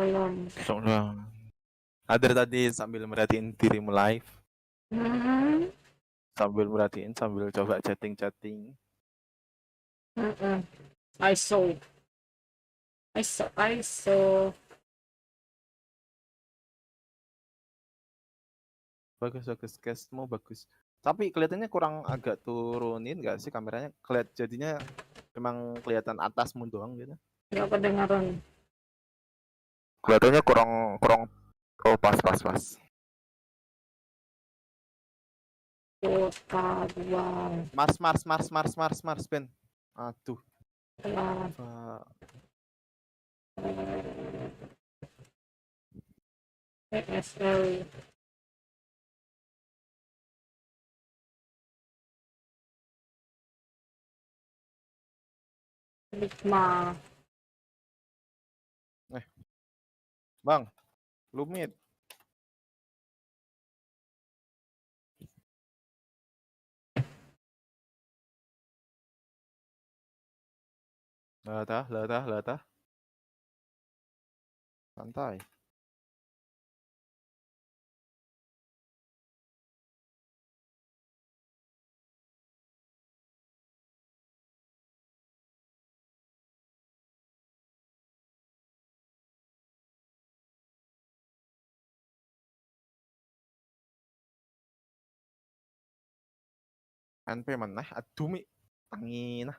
belum. Belum. Ada tadi sambil merhatiin dirimu live, Hmm. sambil merhatiin, sambil coba chatting. I saw. Bagus, cashmu bagus. Tapi kelihatannya kurang agak turunin nggak sih kameranya? Jadinya memang kelihatan atasmu doang gitu. Nggak kedengaran. Kelihatannya kurang. Oh, pas. Kota dua. Mars, Ben. Aduh. ESL. Nigma. Bang, lumit. Latah. Santai. NP meneh, aduh mi. Angin.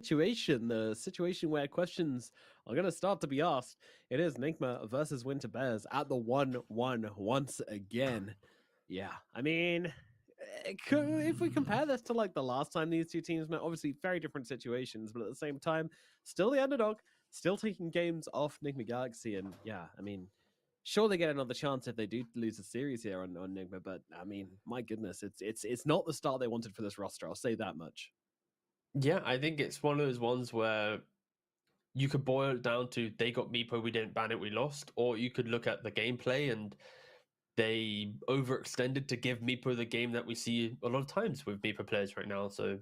The situation where questions are going to start to be asked. It is Nigma versus Winter Bears at the 1-1 once again. Yeah, I mean, if we compare this to like the last time these two teams met, obviously very different situations, but at the same time, still the underdog, still taking games off Nigma Galaxy. And yeah, I mean, sure they get another chance if they do lose a series here on Nigma, but I mean, my goodness, it's not the start they wanted for this roster. I'll say that much. Yeah, I think it's one of those ones where you could boil it down to they got Meepo, we didn't ban it, we lost. Or you could look at the gameplay and they overextended to give Meepo the game that we see a lot of times with Meepo players right now. So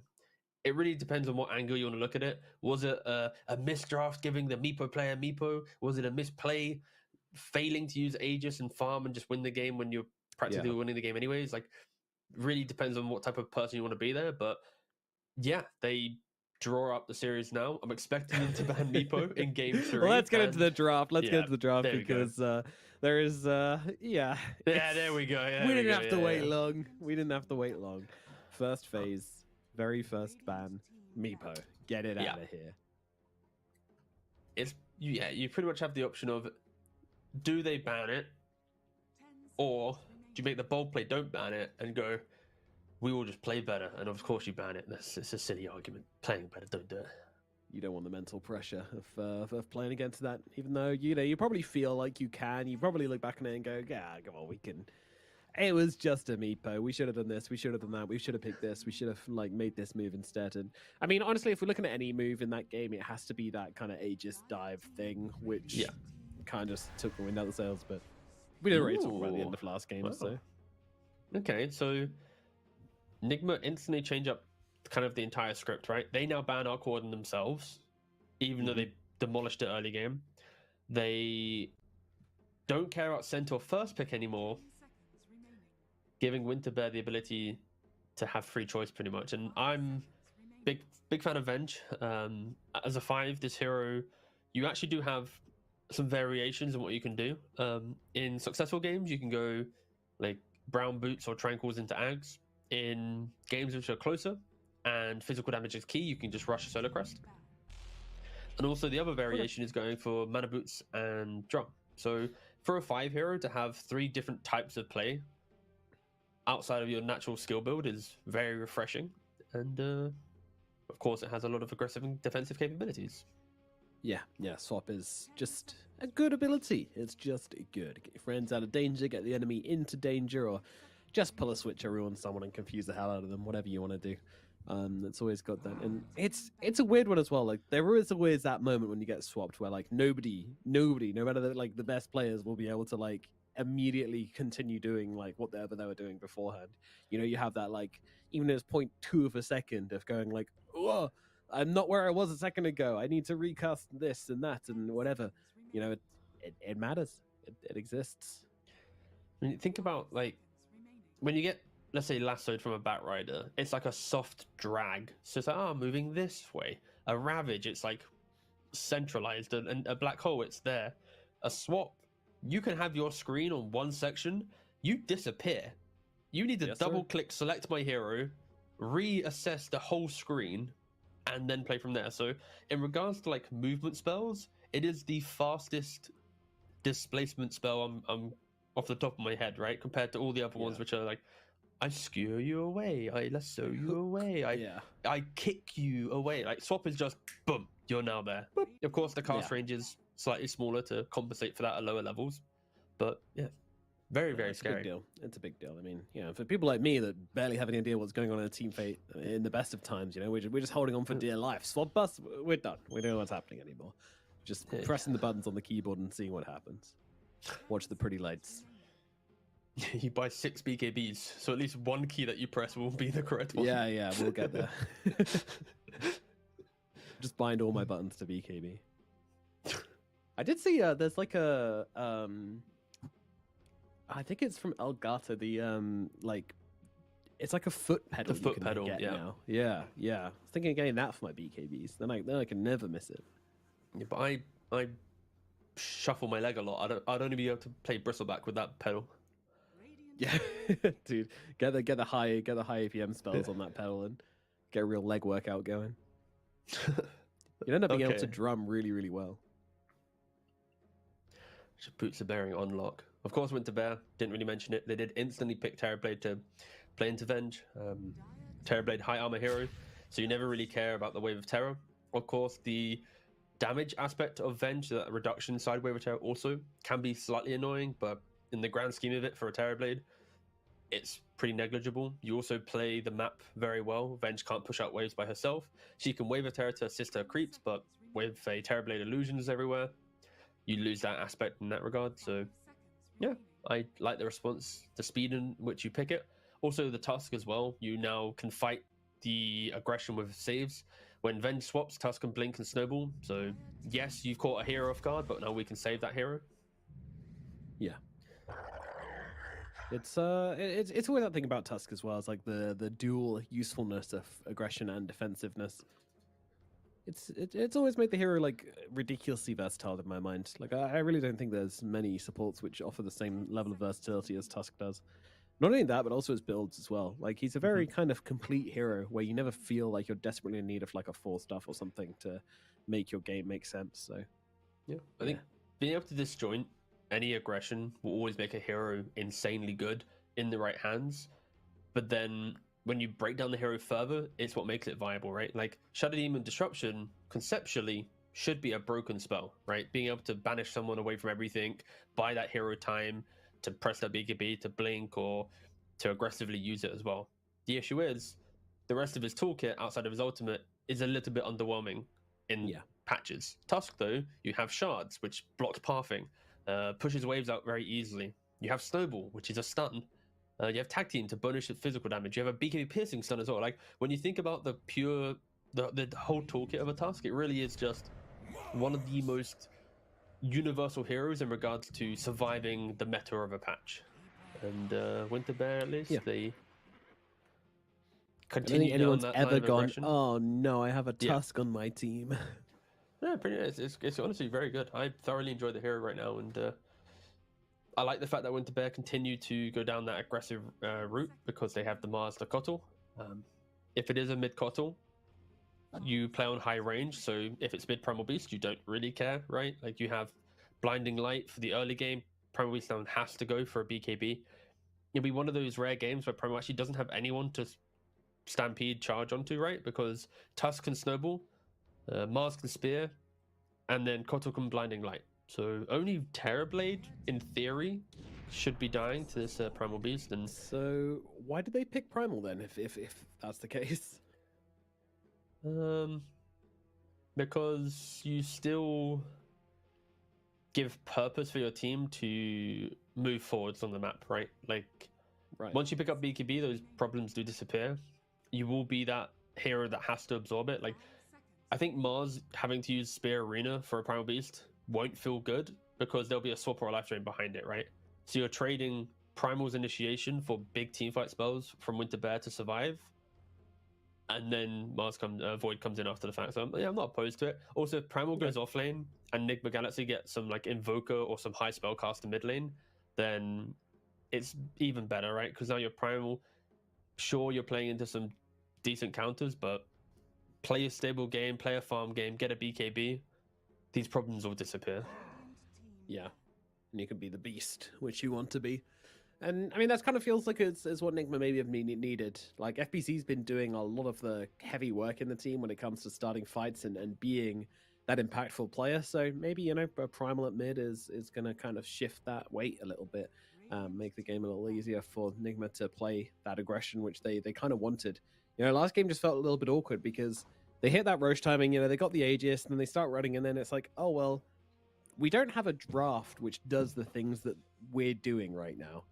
it really depends on what angle you want to look at it. Was it a misdraft giving the Meepo player Meepo? Was it a misplay failing to use Aegis and farm and just win the game when you're practically winning the game anyways? Like, really depends on what type of person you want to be there. But yeah, they draw up the series now. I'm expecting them to ban Meepo in game 3. Well, let's get into the draft. Let's get into the draft there because there is, Yeah, there we go. We didn't have to wait long. We didn't have to wait long. First phase, very first ban, Meepo. Get it out of here. It's you pretty much have the option of, do they ban it, or do you make the bold play, don't ban it, and go, we will just play better, and of course you ban it. It's a silly argument. Playing better, don't do it. You don't want the mental pressure of playing against that, even though you probably feel like you can. You probably look back on it and go, yeah, come on, we can. It was just a Meepo. We should have done this. We should have done that. We should have picked this. We should have like made this move instead. And I mean, honestly, if we're looking at any move in that game, it has to be that kind of Aegis dive thing, which kind of took the wind out of the sails. But we didn't really talk about the end of last game. So okay, so Nigma instantly change up kind of the entire script, right? They now ban our Corden themselves, even though they demolished it early game. They don't care about center first pick anymore, giving Winter Bear the ability to have free choice pretty much. And I'm big fan of Venge. As a 5, this hero, you actually do have some variations in what you can do. In successful games, you can go like brown boots or tranquils into Ags. In games which are closer and physical damage is key, you can just rush a Solar Crest. And also the other variation is going for mana boots and drum. So for a 5 hero to have 3 different types of play outside of your natural skill build is very refreshing. And of course it has a lot of aggressive and defensive capabilities. Yeah, swap is just a good ability. It's just good. Get your friends out of danger, get the enemy into danger, or just pull a switcheroo on someone and confuse the hell out of them, whatever you want to do. It's always got that. And it's a weird one as well. Like, there is always that moment when you get swapped where, like, nobody, no matter the best players, will be able to, like, immediately continue doing, like, whatever they were doing beforehand. You know, you have that, like, even if it's 0.2 of a second of going, like, oh, I'm not where I was a second ago. I need to recast this and that and whatever. You know, it matters. It exists. When you think about, like, when you get, let's say, lassoed from a Batrider, it's like a soft drag. So it's like, moving this way. A Ravage, it's like centralized, and a Black Hole, it's there. A swap, you can have your screen on one section, you disappear. You need to double click, select my hero, reassess the whole screen, and then play from there. So in regards to like movement spells, it is the fastest displacement spell I'm off the top of my head, right? Compared to all the other ones, which are like I skewer you away. I lasso you away. Yeah. I kick you away. Like swap is just boom, you're now there. Boop. Of course, the cast Yeah. range is slightly smaller to compensate for that at lower levels, but yeah, very Yeah, very it's a big scary. deal. It's a big deal. I mean, for people like me that barely have any idea what's going on in a team fate in the best of times, we're just holding on for dear life. Swap bus, we're done. We don't know what's happening anymore. Just Yeah. pressing the buttons on the keyboard and seeing what happens. Watch the pretty lights. You buy 6 BKBs, so at least one key that you press will be the correct one. Yeah, we'll get there. Just bind all my buttons to BKB. I did see there's like a I think it's from Elgato, the it's like a foot pedal. The foot you can pedal, get yeah. now. Yeah. I was thinking of getting that for my BKBs. Then I can never miss it. Yeah, but I shuffle my leg a lot. I'd only be able to play bristleback with that pedal. Yeah, dude, get the high APM spells on that pedal and get a real leg workout going. You end up being able to Okay. drum really, really well. Boots of Bearing on lock. Of course, Winter Bear, didn't really mention it. They did instantly pick Terrorblade to play into Venge. Terrorblade high armor hero, so you never really care about the Wave of Terror. Of course, the damage aspect of Venge, that reduction side Wave of Terror, also can be slightly annoying, but in the grand scheme of it for a Terrorblade, it's pretty negligible. You also play the map very well. Venge can't push out waves by herself. She can Wave of Terror to assist her creeps, but with a Terrorblade illusions everywhere, you lose that aspect in that regard. So yeah, I like the response, the speed in which you pick it. Also the Tusk as well. You now can fight the aggression with saves. When Venge swaps, Tusk can blink and snowball. So yes, you've caught a hero off guard, but now we can save that hero. Yeah. It's always that thing about Tusk as well. It's like the dual usefulness of aggression and defensiveness. It's always made the hero like ridiculously versatile in my mind. Like I really don't think there's many supports which offer the same level of versatility as Tusk does. Not only that, but also his builds as well. Like he's a very kind of complete hero where you never feel like you're desperately in need of like a 4-stuff or something to make your game make sense. So yeah, I think being able to disjoint any aggression will always make a hero insanely good in the right hands. But then when you break down the hero further, it's what makes it viable, right? Like Shadow Demon Disruption conceptually should be a broken spell, right? Being able to banish someone away from everything, buy that hero time to press that BKB, to blink, or to aggressively use it as well. The issue is the rest of his toolkit outside of his ultimate is a little bit underwhelming in patches. Tusk, though, you have shards, which blocks pathing, pushes waves out very easily. You have Snowball, which is a stun. You have Tag Team to bonus physical damage. You have a BKB piercing stun as well. Like when you think about the whole toolkit of a Tusk, it really is just one of the most universal heroes in regards to surviving the meta of a patch. And Winter Bear, at least, they I don't continue think anyone's down that ever line of gone, aggression. oh no, I have a Tusk on my team. Yeah, it's honestly very good. I thoroughly enjoy the hero right now, and I like the fact that Winter Bear continue to go down that aggressive route because they have the Mars the Kotl. If it is a mid Kotl, you play on high range, so if it's mid Primal Beast, you don't really care, right? Like you have Blinding Light for the early game. Primal Beast down has to go for a BKB. It'll be one of those rare games where Primal actually doesn't have anyone to stampede charge onto, right? Because Tusk can Snowball, Mars can Spear, and then Kotl can Blinding Light. So only Terrorblade, in theory, should be dying to this Primal Beast. And so why did they pick Primal then, if that's the case? Because you still give purpose for your team to move forwards on the map, right? Like, once you pick up BKB, those problems do disappear. You will be that hero that has to absorb it. Like, I think Mars having to use Spear Arena for a Primal Beast won't feel good because there'll be a swap or a life drain behind it, right? So you're trading Primal's initiation for big teamfight spells from Winter Bear to survive, and then Void comes in after the fact. So yeah, I'm not opposed to it. Also, if Primal goes off lane and Nigma Galaxy gets some like Invoker or some high spellcaster mid lane, then it's even better, right? Because now you're Primal. Sure, you're playing into some decent counters, but play a stable game, play a farm game, get a BKB. These problems will disappear. Yeah, and you can be the beast, which you want to be. And I mean, that kind of feels like it's what Nigma maybe have needed. Like FBC's been doing a lot of the heavy work in the team when it comes to starting fights and being that impactful player. So maybe, a Primal at mid is going to kind of shift that weight a little bit, make the game a little easier for Nigma to play that aggression, which they kind of wanted. Last game just felt a little bit awkward because they hit that Roche timing, they got the Aegis, and then they start running, and then it's like, oh, well, we don't have a draft which does the things that we're doing right now.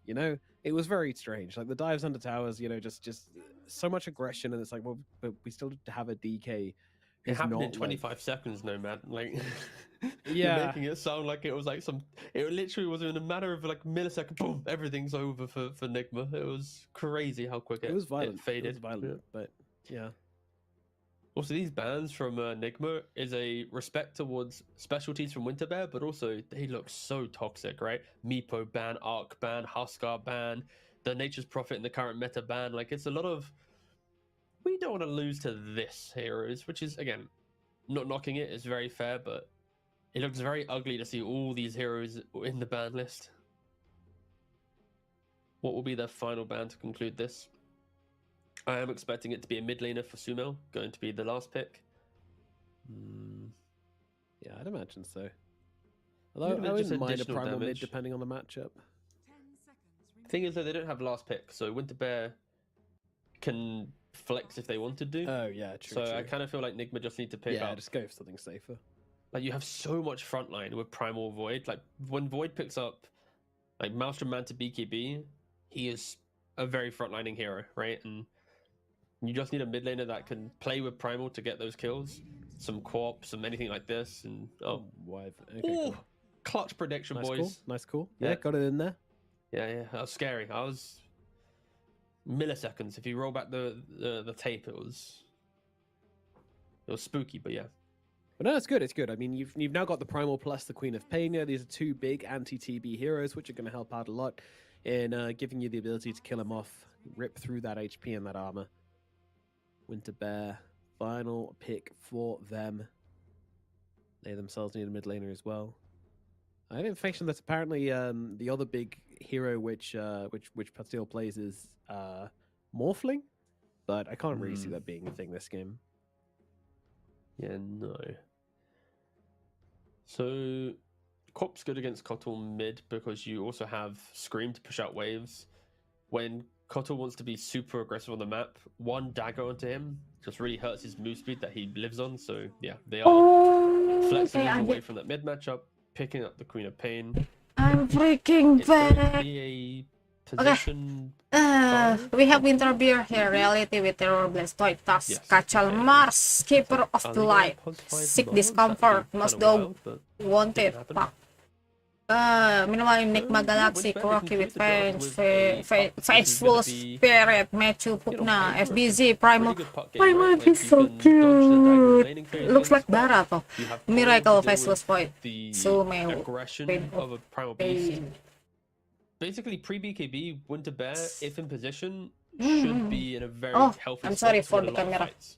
It was very strange. Like the dives under towers, just so much aggression, and it's like, well, but we still have a DK. It happened in not 25 seconds, Nomad. Like, Yeah. you're making it sound like it was like it literally was in a matter of like millisecond, boom, everything's over for Nigma. It was crazy how quick it was violent. it faded. It was violent, but yeah. Also, these bans from Nigma is a respect towards specialties from Winter Bear, but also they look so toxic, right? Meepo ban, Arc ban, Huskar ban, the Nature's Prophet in the current meta ban. Like, it's a lot of... We don't want to lose to this heroes, which is, again, not knocking it, it's very fair, but it looks very ugly to see all these heroes in the ban list. What will be their final ban to conclude this? I am expecting it to be a mid laner for Sumo, going to be the last pick. Yeah, I'd imagine so. Although I wouldn't mind a primal mid depending on the matchup. Thing is, though, they don't have last pick, so Winter Bear can flex if they wanted to. Oh yeah, true. So I kind of feel like Nigma just need to pick up. Just go for something safer. Like, you have so much frontline with Primal Void. Like, when Void picks up like Maelstrom Man to BKB, he is a very frontlining hero, right? And you just need a mid laner that can play with Primal to get those kills. Some co-op, some anything like this, and okay, cool. Clutch prediction, nice, boys. Cool. Nice call. Yeah, got it in there. Yeah, that was scary. I was milliseconds. If you roll back the tape, it was spooky, but yeah. But no, it's good. It's good. I mean, you've now got the Primal plus the Queen of Pain. These are two big anti-TB heroes, which are going to help out a lot in giving you the ability to kill them off, rip through that HP and that armor. Winter Bear, final pick for them. They themselves need a mid laner as well. I have information that apparently the other big hero which Pastil plays is Morphling, but I can't really see that being a thing this game. Yeah, no. So, Cop's good against Kotal mid because you also have Scream to push out waves. When Kotal wants to be super aggressive on the map, one dagger onto him just really hurts his move speed that he lives on. So, yeah, they are flexing away from that mid matchup, picking up the Queen of Pain. I'm freaking It's going to back. be a position... We have Winter Bear here, Reality with Terror Blastoise, Task, Yes. Kachal, Mars, Keeper of the Light, Sick Discomfort, Most Dog, Wanted, Fuck. Meanwhile, Nigma Galaxy, Kuroki with Pain, Faithful Spirit, Mechu Pugna, FBZ, Primal. Primal is so cute. Looks like Bara though. Miracle, Faceless Void. Sumo. Aggression of a Primal Beast. Basically, pre-BKB, Winter Bear, if in position, should be in a very healthy I'm spot sorry to for win a the lot of camera. fights.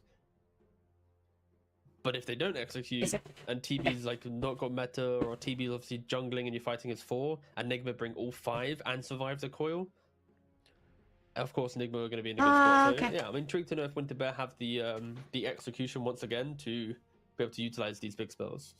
But if they don't execute, and TB's like not got meta, or TB's obviously jungling and you're fighting as 4, and Nigma bring all 5 and survive the coil, of course Nigma are going to be in a good spot. So, okay. yeah, I'm intrigued to know if Winter Bear have the execution once again to be able to utilize these big spells.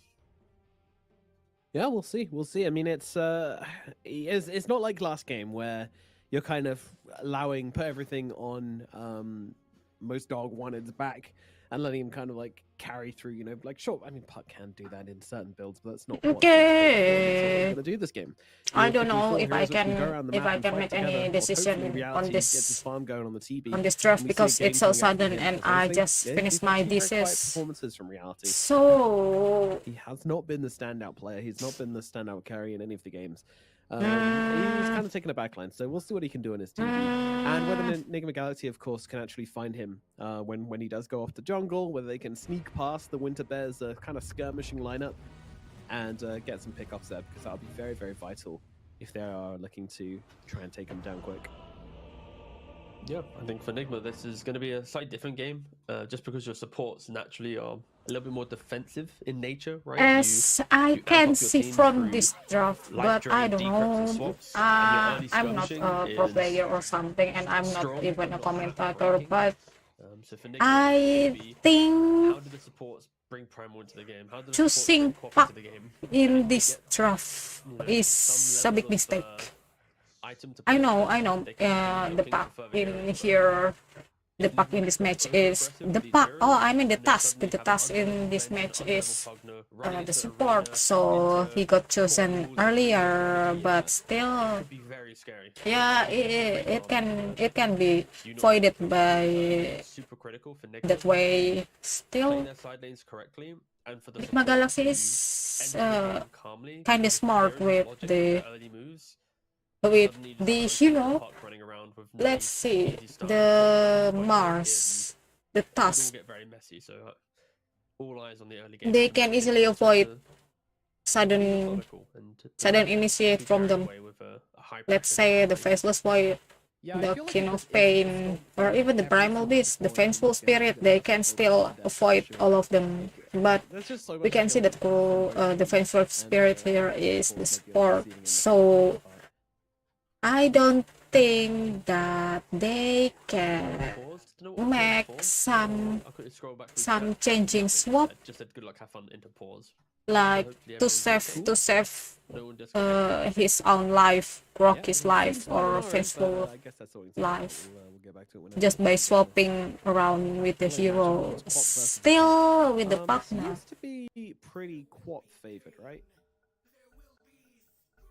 Yeah, we'll see. We'll see. I mean, it's not like last game where you're kind of put everything on Most Dog Wanted's back and letting him kind of like carry through. Like sure. I mean, Puck can do that in certain builds, but that's not what Okay. going to do this game. I don't know if I can make any decision on this farm going on the TB on this draft because it's so sudden and I just finished my thesis. Performances from Reality. So He has not been the standout player. He's not been the standout carry in any of the games. He's kind of taken a backline, so we'll see what he can do in his TV. And whether Nigma Galaxy, of course, can actually find him when he does go off the jungle, whether they can sneak past the Winter Bears kind of skirmishing lineup and get some pickups there, because that'll be very, very vital if they are looking to try and take him down quick. Yeah, I think for Nigma, this is going to be a slightly different game, just because your supports naturally are a little bit more defensive in nature, right? As I you amp can up your see team from through this draft, life but I drain, don't decrypts, and know. swaps, and your early I'm not skirmishing a pro is player or something, and I'm not strong, even a but not commentator. heartbreaking. But So for Nigma, it's I going to be how think do the supports bring Primal into the game? How do the supports choosing bring Quap Puck into the game? in They this get, draft you know, is some a big level of mistake. item to I push know, them. I know. They can be The looking Puck for further in heroes, but here, the if Puck Nigma in this go match is over-aggressive the with these Puck. Oh, heroes, I mean the and then task. suddenly The have an task in underleveled this bench, match an is underleveled Pugner running the into support. arena, So into he got chosen portals, earlier, yeah, but it still, could be very scary. yeah, it can be Do not voided get by super critical for Nigma that way. playing Still, their side lanes correctly, and for the Nigma support Galaxy to is enter the game calmly, kind of because if smart there isn't with logic to the their early moves, with suddenly just the focus on hero. Puck running around with no Let's see easy stun, the Quap running quite Mars, the naked, and it could all task. get very messy. So all eyes on the early game. They for can Nigma easily just avoid to be sudden methodical and sudden initiate be from carried them. away with a high Let's pressure say the fight. Faceless Void, Yeah, I the feel like King it of just isn't Pain, sculpted or even the every Primal single Beast, the support in Vengeful this game Spirit. to They have can over still depth avoid pressure. all of them. But There's just so we much can see that skill from the both Vengeful teams, Spirit and here is support the might be on the support. receiving end of So that part. I don't think that they can Paused. Don't know what the make pause. some I couldn't scroll back through some chat. changing Nothing. swap, Just said good luck, have fun into pause. like hopefully to everyone's doing save okay. to save No one disconnected. his own life, rock Yeah, his it life, seems quite or alright, but, faithful I guess that's all it's life, we'll get back to it whenever just we by get to it. swapping around with the Well, imagine hero. it's Quap versus Still with the It partner, seems to be pretty Quap favored, right?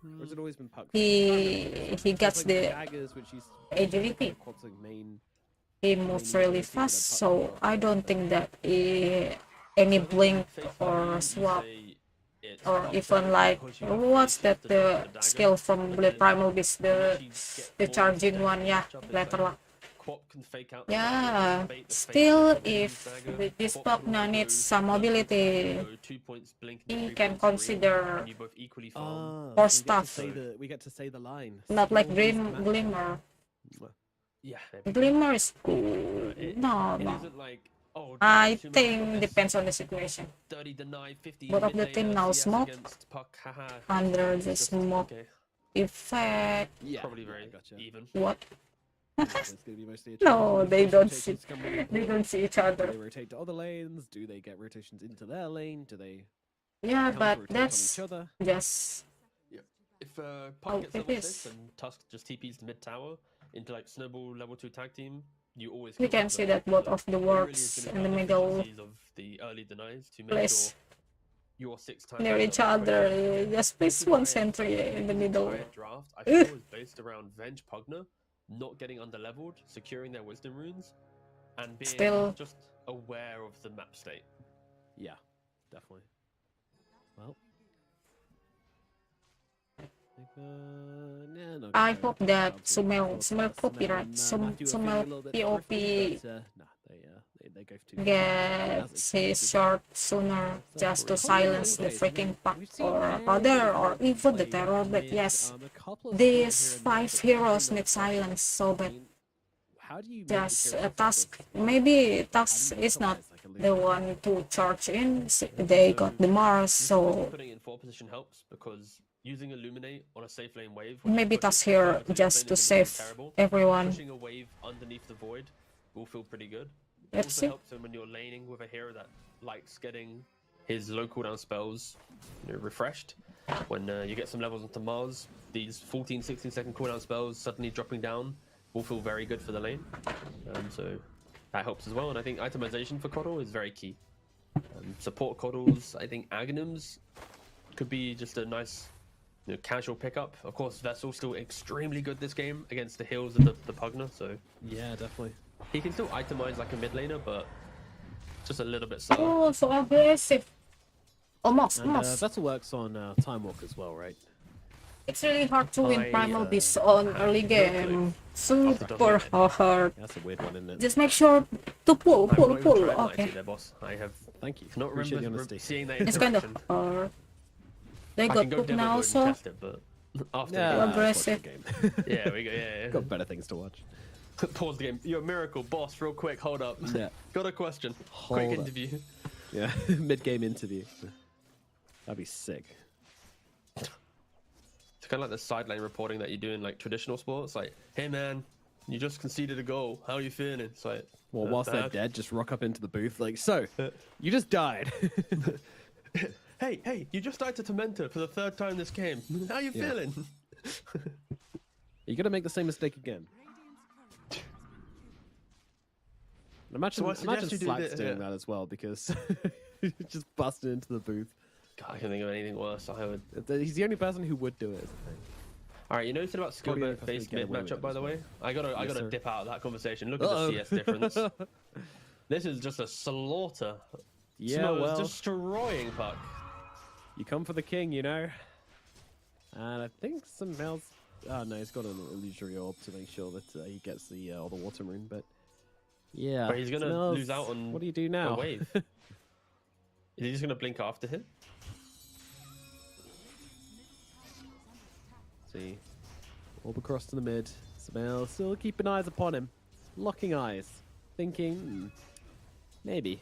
Or has it always been Puck? he gets like the daggers, which is agility. Quap's like main. He moves really fast, so I don't think that any blink or swap or even like what's that the skill from the Primal Beast, the charging one, yeah, letter lock. Yeah, still if this partner needs some mobility, he can consider more stuff. We get to say the line. Not like Skill is match. Glimmer. Yeah. Glimmer is cool. No, It no. isn't like, oh, I too much think focus. depends on the situation. 30 deny, 50 Both of the mid team laner, now CS smoke against Puck, haha. under the Just, smoke okay, effect. Yeah, probably very gotcha. even. What? It's gonna be mostly a No, chance. they Which don't rotations see. come with it? They don't see each Do other. they rotate to other lanes? Do they get rotations into their lane? Do they Yeah, but counter-rotate on that's each other? just If Oh, Puck gets it level is. 6 and Tusk just TPs the mid tower into like Snowball level 2 tag team, you always we kill can that see zone. that both So of the it really works is in gonna the be about middle efficiencies of the early denies to make place sure your 6 times near each other. Just place one sentry in the middle. Entire draft I feel is based around Venge Pugner not getting underleveled, securing their wisdom runes, and being Still- just aware of the map state. Yeah, definitely. Well, no, I no, hope no, that no, Sumel copyright, Sumel POP they go for 2. gets his short sooner just to silence the freaking Puck or other or even the terror. But yes, these 5 heroes need silence so bad. How do you Just a task. Maybe task is not the one to charge in. They got the Mars, so Putting in 4 position helps because using Illuminate on a safe lane wave. when you maybe push task it here further to the just lane to is gonna be save terrible. everyone. Pushing a wave underneath the void will feel pretty good. It Let's also see. helps him when you're laning with a hero that likes getting his low cooldown spells refreshed. When you get some levels into Mars, these 14, 16 second cooldown spells suddenly dropping down will feel very good for the lane. So that helps as well. And I think itemization for Coddle is very key. Support Coddles, I think Aghanims could be just a nice casual pickup. Of course, Vessel's still extremely good this game against the heals of the Pugner, so Yeah, definitely. he can still itemize like a mid laner, but just a little bit slower. Oh, so aggressive. Almost, And almost. Vessel works on Time Walk as well, right? It's really hard to win I, Primal Beast on early game. Super hard. That's a weird one, isn't it? Just make sure to pull, I'm pull, not even pull. trying to lie to Okay. you there, boss. I have Thank you. not Appreciate the remember honesty. seeing that It's kind of interaction. hard. They I got can go poop demo now, mode and so test it, but after Yeah, the Too let's watch the aggressive. game. game. Yeah, we go. Yeah. Got better things to watch. Pause the game. You're a miracle, boss. Real quick, hold up. Yeah. Got a question. Hold Quick up. interview. Yeah, mid-game interview. That'd be sick. It's kind of like the sideline reporting that you do in like traditional sports. Like, hey man, you just conceded a goal. How are you feeling? It's like, Well, whilst they're bad. dead, just rock up into the booth like, so, you just died. Hey, you just died to Tormentor for the 3rd time this game. How are you Yeah. feeling? You're gonna make the same mistake again. Imagine, So I suggest imagine you do Slack's the- doing yeah. that as well, because he's just busted into the booth. God, I can't think of anything worse. I would. He's the only person who would do it. Is the thing. All right, you know something about skill Probably bet because we based get mid away with matchup, it by as the well. way. I gotta Yes, sir. dip out of that conversation. Look at Uh-oh. the CS difference. This is just a slaughter. Yeah, Smo is well, destroying Puck. you come for the king, you know. And I think something else. Oh no, he's got an illusory orb to make sure that he gets the all the water rune. But yeah, But he's gonna Smells, lose out on What do you do a now? wave. Is he just gonna blink after him? See, orb across to the mid. Smell still keeping eyes upon him, locking eyes, thinking maybe.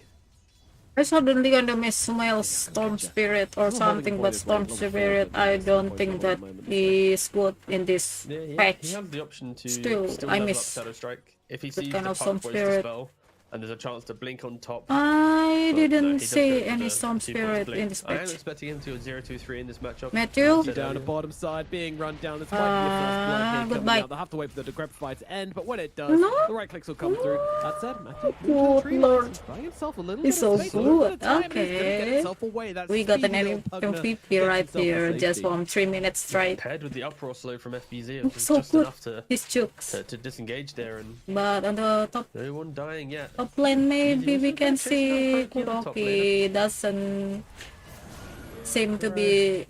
I suddenly gonna miss Sumail's Storm Spirit or Level something, holding but void is Storm level four, Spirit, but I it's don't void think level that at the moment, is good in this Yeah, he patch. has the option to Still, still I level miss up Shadow Strike if he that sees kind the of Puck Storm voice to Spirit. spell, and there's a chance to blink on top. I But no, he didn't does see go for any the Storm 2 points Spirit blink. in this I am patch. expecting him to go 0-2-3 in this matchup. Matthew? As I said Down the earlier. bottom side, being run down. This might be your first blood here coming goodbye. out. They'll have to wait for the decrepit fight to end, but when it does, No. the right clicks will come through. That said, Matthew Good moves to the tree lord. lines. He's buying himself a little He's bit so of space, a little bit of good. time, and he's gonna get Okay. himself away. That We got an speedy enemy little Pugner MVP gets right himself to here, just safety. from 3 minutes straight. Paired with the uproar slow from FBZ, it was So just good. enough to, His chooks. to disengage there, and But on the no one dying yet. top lane, maybe we can Chasing see down Kuroki on the top Kuroki doesn't seem to be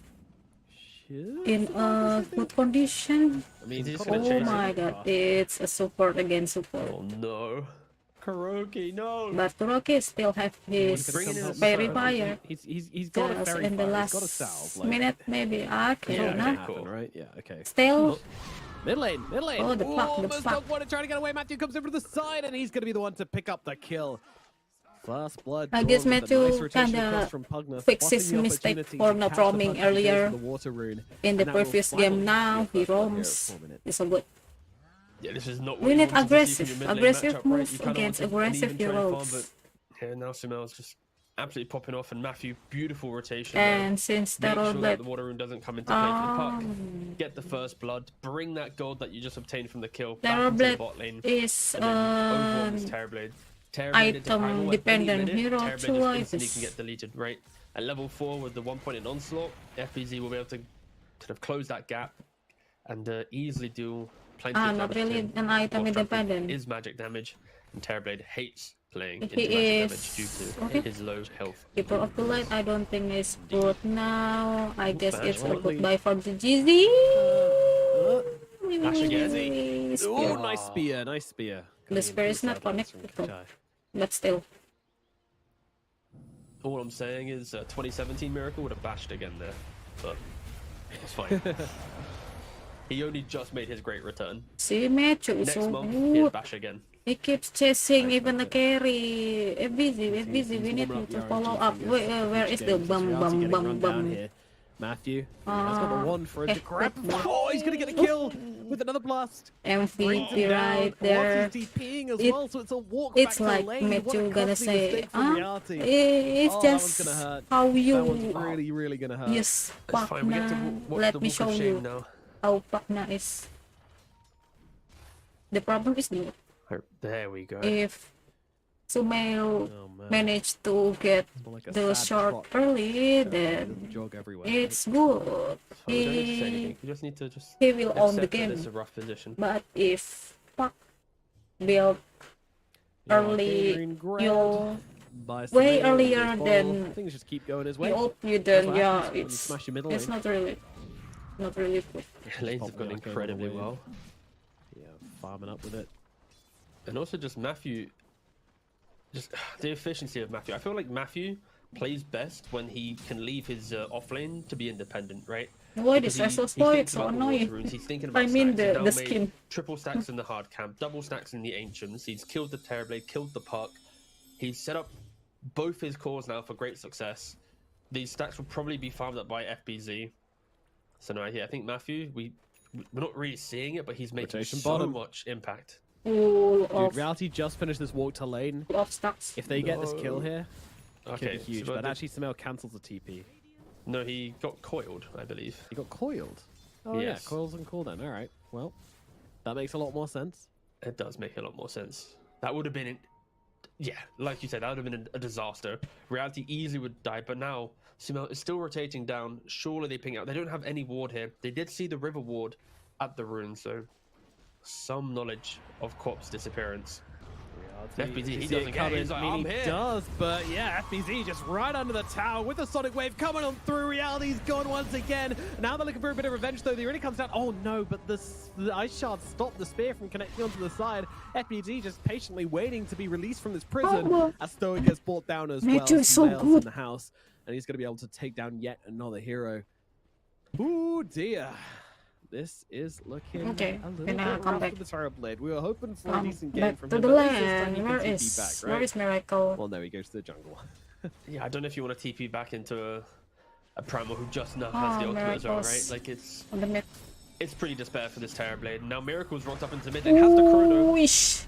in a good condition. I mean, He's Cobb gonna is Oh chase very my him. god, fast. it's a support against support. Oh no. Kuroki, no! But Kuroki still have his Bringing in a fairy Salve. fire. He's got a Just fairy in the fire. He's got a last salve. Like, minute, maybe. I it's not Yeah, gonna cannot. happen, cool. right? Yeah. Okay. Still, Mid lane, mid lane. Oh, the fuck, the almost fuck. got one trying to get away. Matthew comes over to the side, and he's going to be the one to pick up the kill. First blood. I drawn guess with a Matthew nice rotation kinda across from Pugner, fixed spotting his the mistake opportunity for to not catch the roaming Pug engaged earlier with the water rune, in the and that will previous finally game. be Now your he first blood here at roams. 4 minutes. It's a good. Yeah, this is not what We you need wanted to see from aggressive, your mid lane aggressive matchup, right? moves You kinda against wanted an aggressive even training farm, heroes. but here now Sumel's just absolutely popping off, and Matthew, beautiful rotation And since there. the Make road sure that that the water rune doesn't come into play for the Puck. um, Get the first blood, bring that gold that you just obtained from the kill the back road into the that bot lane, is and then overwhelm this Terrorblade. Terrorblade into primal at any item-dependent minute, hero Terrorblade just choices. instantly can get deleted, right? At level 4 with the 1 point in Onslaught, FBZ will be able to kind of close that gap and easily do plenty of not damage to really him. an item Boss trample independent. is magic damage, and Terrorblade hates playing If into he magic is- damage due to okay. his low health. Keeper of the Light, I don't think is good now. I guess Bash it's a only. goodbye for the GZ. Bash again. Oh, Spear. nice spear, nice spear. The spear is not connected though. But still. All I'm saying is 2017 Miracle would have bashed again there, but it's fine. He only just made his great return. See, Matthew is Next so month, he'll good. bash again. He keeps chasing I even the expect carry. FBZ, we need him to follow up. Where is the bum? Matthew has got the one for a okay, decrepit. that's good. Oh, he's gonna get a kill with another blast. MVP right there. He's DPing as It- well, so it's a walk It's back like to lane. What a Matthew gonna costly say, mistake from reality. it's Oh, that one's just gonna hurt. how That one's you really gonna hurt. use It's fine, we get to Pugna. watch Let the me Walk show of Shame you now. how Pugna is. The problem is that There we go. if Sumail Oh, man. managed to get It's more like a the sad short trot. early, Little then jog everywhere. it's good. So we don't need to say He, anything. We just need to just he will own the accept that it's game. a rough position. But if Puck build early, you'll By way Sumail, earlier good ball. than Things just keep going his way. you hope you That's then what yeah, happens when you it's smash your middle it's lane. not really good. Lanes pop have gone the arcade incredibly away. well. Yeah, farming up with it. And also just Matthew, just the efficiency of Matthew. I feel like Matthew plays best when he can leave his off lane to be independent, right? Why because this Restless he Void thinks so about the water annoying? runes, he's thinking about I mean stacks. He's now the made skin. triple stacks in the hard camp, double stacks in the ancients. He's killed the Terrorblade, killed the puck. He's set up both his cores now for great success. These stacks will probably be farmed up by FBZ. So now here, I think Matthew, we're not really seeing it, but he's making Rotation so bottom. much impact. Full Dude, of Reality just finished this walk to lane. stacks. If they get this kill here, it Okay, could be huge. so But actually, Samel cancels the TP. no, he got coiled, I believe. He got coiled. Oh Yes. yeah, coils and cooldown. All right. Well, that makes a lot more sense. It does make a lot more sense. That would have been, yeah, like you said, that would have been a disaster. Reality easily would die, but now Sumo is still rotating down. Surely they ping out. They don't have any ward here. They did see the river ward at the rune, so some knowledge of corpse disappearance. FBZ, he doesn't care. He's like, I mean, I'm he here. does, but yeah, FBZ just right under the tower with the Sonic Wave coming on through. Reality's gone once again. Now they're looking for a bit of revenge, though. The already comes down. Oh no, but the Ice Shard stopped the spear from connecting onto the side. FBZ just patiently waiting to be released from this prison as Stoic gets brought down as well. Matthew is so Smails in good. the house, and he's going to be able to take down yet another hero. Ooh dear. This is looking Okay, a little then bit I'll come rough back. for the Terrorblade. We were hoping for a decent game Back from to him, the but at least this time land. he Where can is TP back, right? where is Miracle? Well, no, he goes to the jungle. Yeah, I don't know if you want to TP back into a Primal who just now has the Oh, ultimate as well, right? Miracles. Like it's On the mid. pretty despair for this Terrorblade. Now Miracle's rocked up into mid and has the chrono. Wish.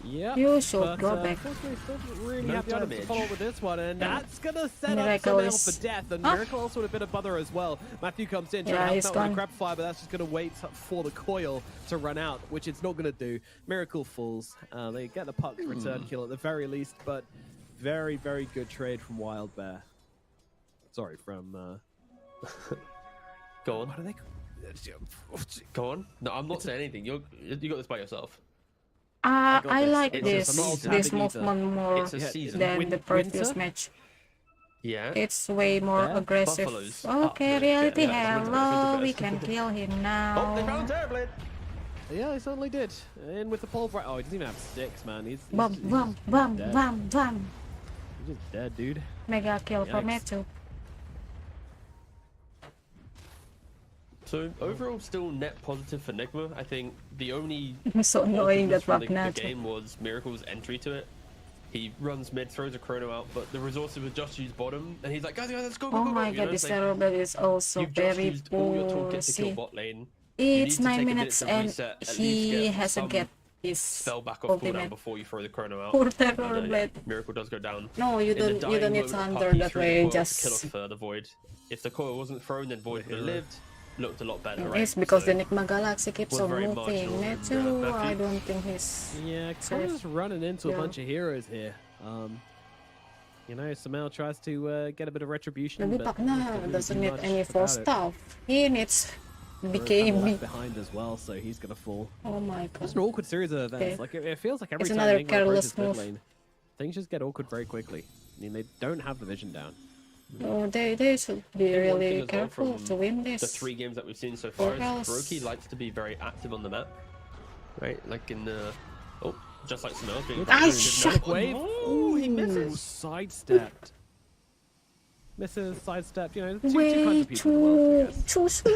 Yeah. You should go back. Unfortunately, still doesn't really No have the items to damage. follow up with this one, and Yeah. that's gonna set Miracle up Samel is- for death. And Huh? Miracle also with a bit of bother as well. Matthew comes in, Yeah, trying to he's help out with gone. the crab fire, but that's just gonna wait for the coil to run out, which it's not gonna do. Miracle falls. They get the puck return kill at the very least, but very, very good trade from Wild Bear. Sorry, from Go on. what are they? Go on. No, I'm not saying anything. You got this by yourself. got I this. like It's this a season. this Either. movement more It's a season. than the previous Winter? match. Yeah. It's way more Yeah. aggressive. Buffaloes. Okay, Oh, no, Reality, yeah, it's winter hello, best. we can kill him Oh, they found now. Terrorblade. Yeah, they certainly did. And with the pulver, oh, he doesn't even have sticks, man. He's Bum, just bum, bum, dead. bum, bum. He's just dead, dude. Mega kill for Yikes. Matthew. So overall, still net positive for Nigma. I think the only So annoying that from the Wagner. game was Miracle's entry to it. He runs mid, throws a chrono out, but the resources were just used bottom, and he's like, guys, let's go, go, Oh go, my go. god, this it's like, Terrorblade is also you've just very used all your toolkit to kill pussy. bot lane. You need It's to 9 take a minute minutes to and reset, at least he get hasn't some get his spell back off cooldown ultimate. before you throw the chrono out. Poor And, Terrorblade. Miracle does go down. No, you In the don't. You dying don't need moment to of under Puck, he that threw the way. coil to Just kill off the Void. If the coil wasn't thrown, then Void would have lived. Looked a lot better, right? it's because So- the Nigma Galaxy keeps was on very moving. marginal. Matthew, Matthew? I don't think he's. Yeah, Safe. Connor's running into a Yeah. bunch of heroes here. You know, Samel tries to get a bit of retribution, Maybe but Pakna can't really doesn't do need much any about for it. stuff. He needs We're kinda BKB. left behind as well, so he's gonna fall. Oh my It's god. an awkward series of events. Okay. Like it feels like every It's time another Nigma careless approaches mid move. lane, things just get awkward very quickly. I mean, they don't have the vision down. Oh, they should be I think one thing really as well careful from to win this. The 3 games that we've seen so far Or is else- Brokey likes to be very active on the map, right? Like in the just like Smells being. Ah, very shut active. up. Wave. Oh, he Ooh, misses. sidestepped. Misses, sidestepped. You know, two kinds Way of people in the world, I guess. too soon.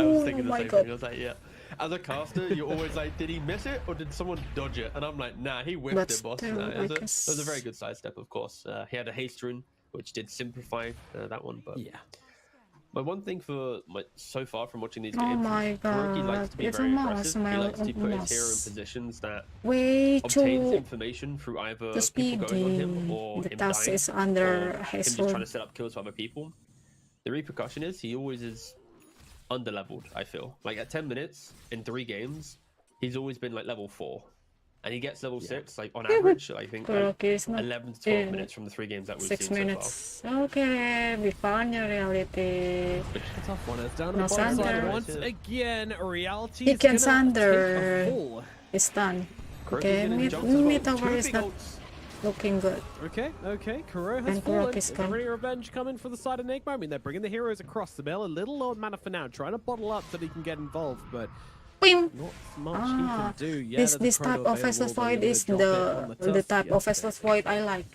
I was Oh thinking the my same god. thing. I was like, yeah. As a caster, you're always like, did he miss it or did someone dodge it? And I'm like, nah, he whiffed But it, boss. still, Nah, I it was guess- a very good sidestep, of course. He had a haste rune, which did simplify that one. But Yeah. my one thing for so far from watching these Oh games, my is Brokey likes god, to be it's very a mouse, aggressive. He my likes to put his hero in mouse. positions that Way obtains too. information through either The people going on him speedy. or The him task dying, is under or him his just trying to room. set up kills for other people. The repercussion is he always is under-leveled, I feel. Like at 10 minutes in 3 games, he's always been like level 4. And he gets level 6, like on average, I think like Okay, it's not 11 to 12 uh, minutes from the 3 games that we've 6 seen minutes. Okay, we found your reality. It's a tough one. It's down No on the bottom side Sander. once again. Reality. He is can gonna Sander. take a fall. It's done. So. Okay, mid tower is not looking good. Okay. Kuro has And fallen. Kurok is Is there gone. any revenge coming for the side of Nigma? I mean, they're bringing the heroes across the mill. A little low on mana for now, trying to bottle up so that he can get involved, but Bing! not much he Ah, can do. Yeah, this there's a this chrono type of available, Restless but you're Void gonna is drop it on the tusk. type Yeah, of Restless Void I like.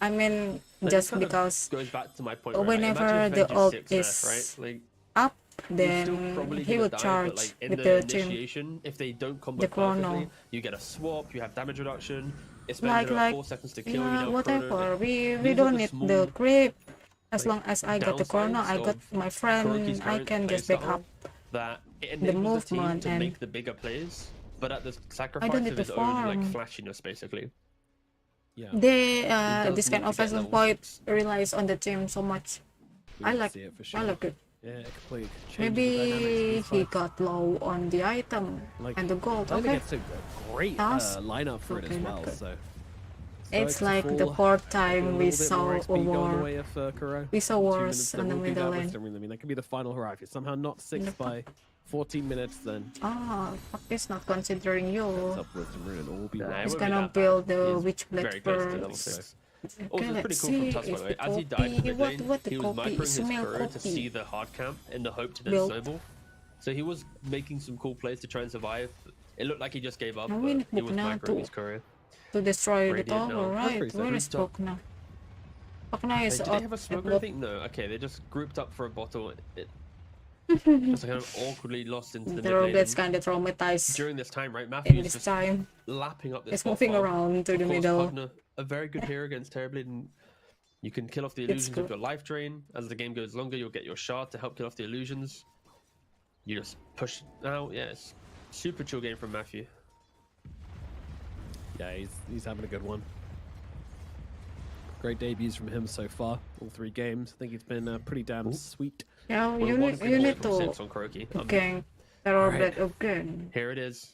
I mean, Like, just kind of because goes back to my point. Right? whenever Like, imagine the Avengers ult 6 is nerf, right? Like up, He's still then probably he gonna will die, charge but like in with the the team. initiation, if they don't combo the chrono. perfectly, you get a swap, you have damage reduction. It Like spends about 4 seconds to kill. You yeah, know, whatever. chrono. We these are don't the need small, the creep. As like, long as I got the chrono, downsides I got of my Kuroki's friend. I current can just back playstyle up. that it the enables the team movement to and- make the bigger plays, but at the I sacrifice don't of need to his own like farm. flashiness, basically. Yeah, They does this kind need to of get season level point 6. relies on the team so much. we I can like see it for sure. I like it. Yeah, it completely changes Maybe the dynamics of these he fights. got low on the item Like, and the gold. Tyler Okay, gets a great Us? lineup for it Okay, as not well. good. So it's Stoics to like the fall, fourth a time little we bit saw more a XP going the war. way of Kuro. We saw 2 wars minutes that on the will do middle that lane. with him. I mean, that could be the final hurrah. If it's somehow not 6 Yep. by 14 minutes, then Ah, fuck this, not considering it's you. upwards and ruin all be Nah, well. it He's won't be gonna that bad. build the He's Witchblade very close to level first. 6. Okay, Also, it's let's pretty cool from see Tusk, by if the the way. As he died in copy, mid lane, what the he was copy microing his smell Kuro to copy. see the hard camp in the hope to then Build. snowball. So he was making some cool plays to try and survive. It looked like he just gave up, Now but we need he was Bukna microing his Kuro. to destroy the Radiant tower, now. right? pretty Where is Rooftop. Bukna? Bukna is Did they have a smoke or up. anything? No. Okay, they just grouped up for a bottle. It just kind of awkwardly lost into the The mid Rogue's lane. kinda traumatized During this time, right, in Matthew's this just time. lapping up this It's bot moving farm. around to Of the course, middle. Pugna, a very good hero against Terrorblade, and you can kill off the It's illusions good. of your life drain. As the game goes longer, you'll get your shard to help kill off the illusions. You just push out. Yeah, it's super chill game from Matthew. Yeah, he's having a good one. Great debuts from him so far, all 3 games. I think it's been pretty damn sweet. Yeah, We're you one need kill away need from to 6 on Kuroki. gang Terrorblade again. Here it is.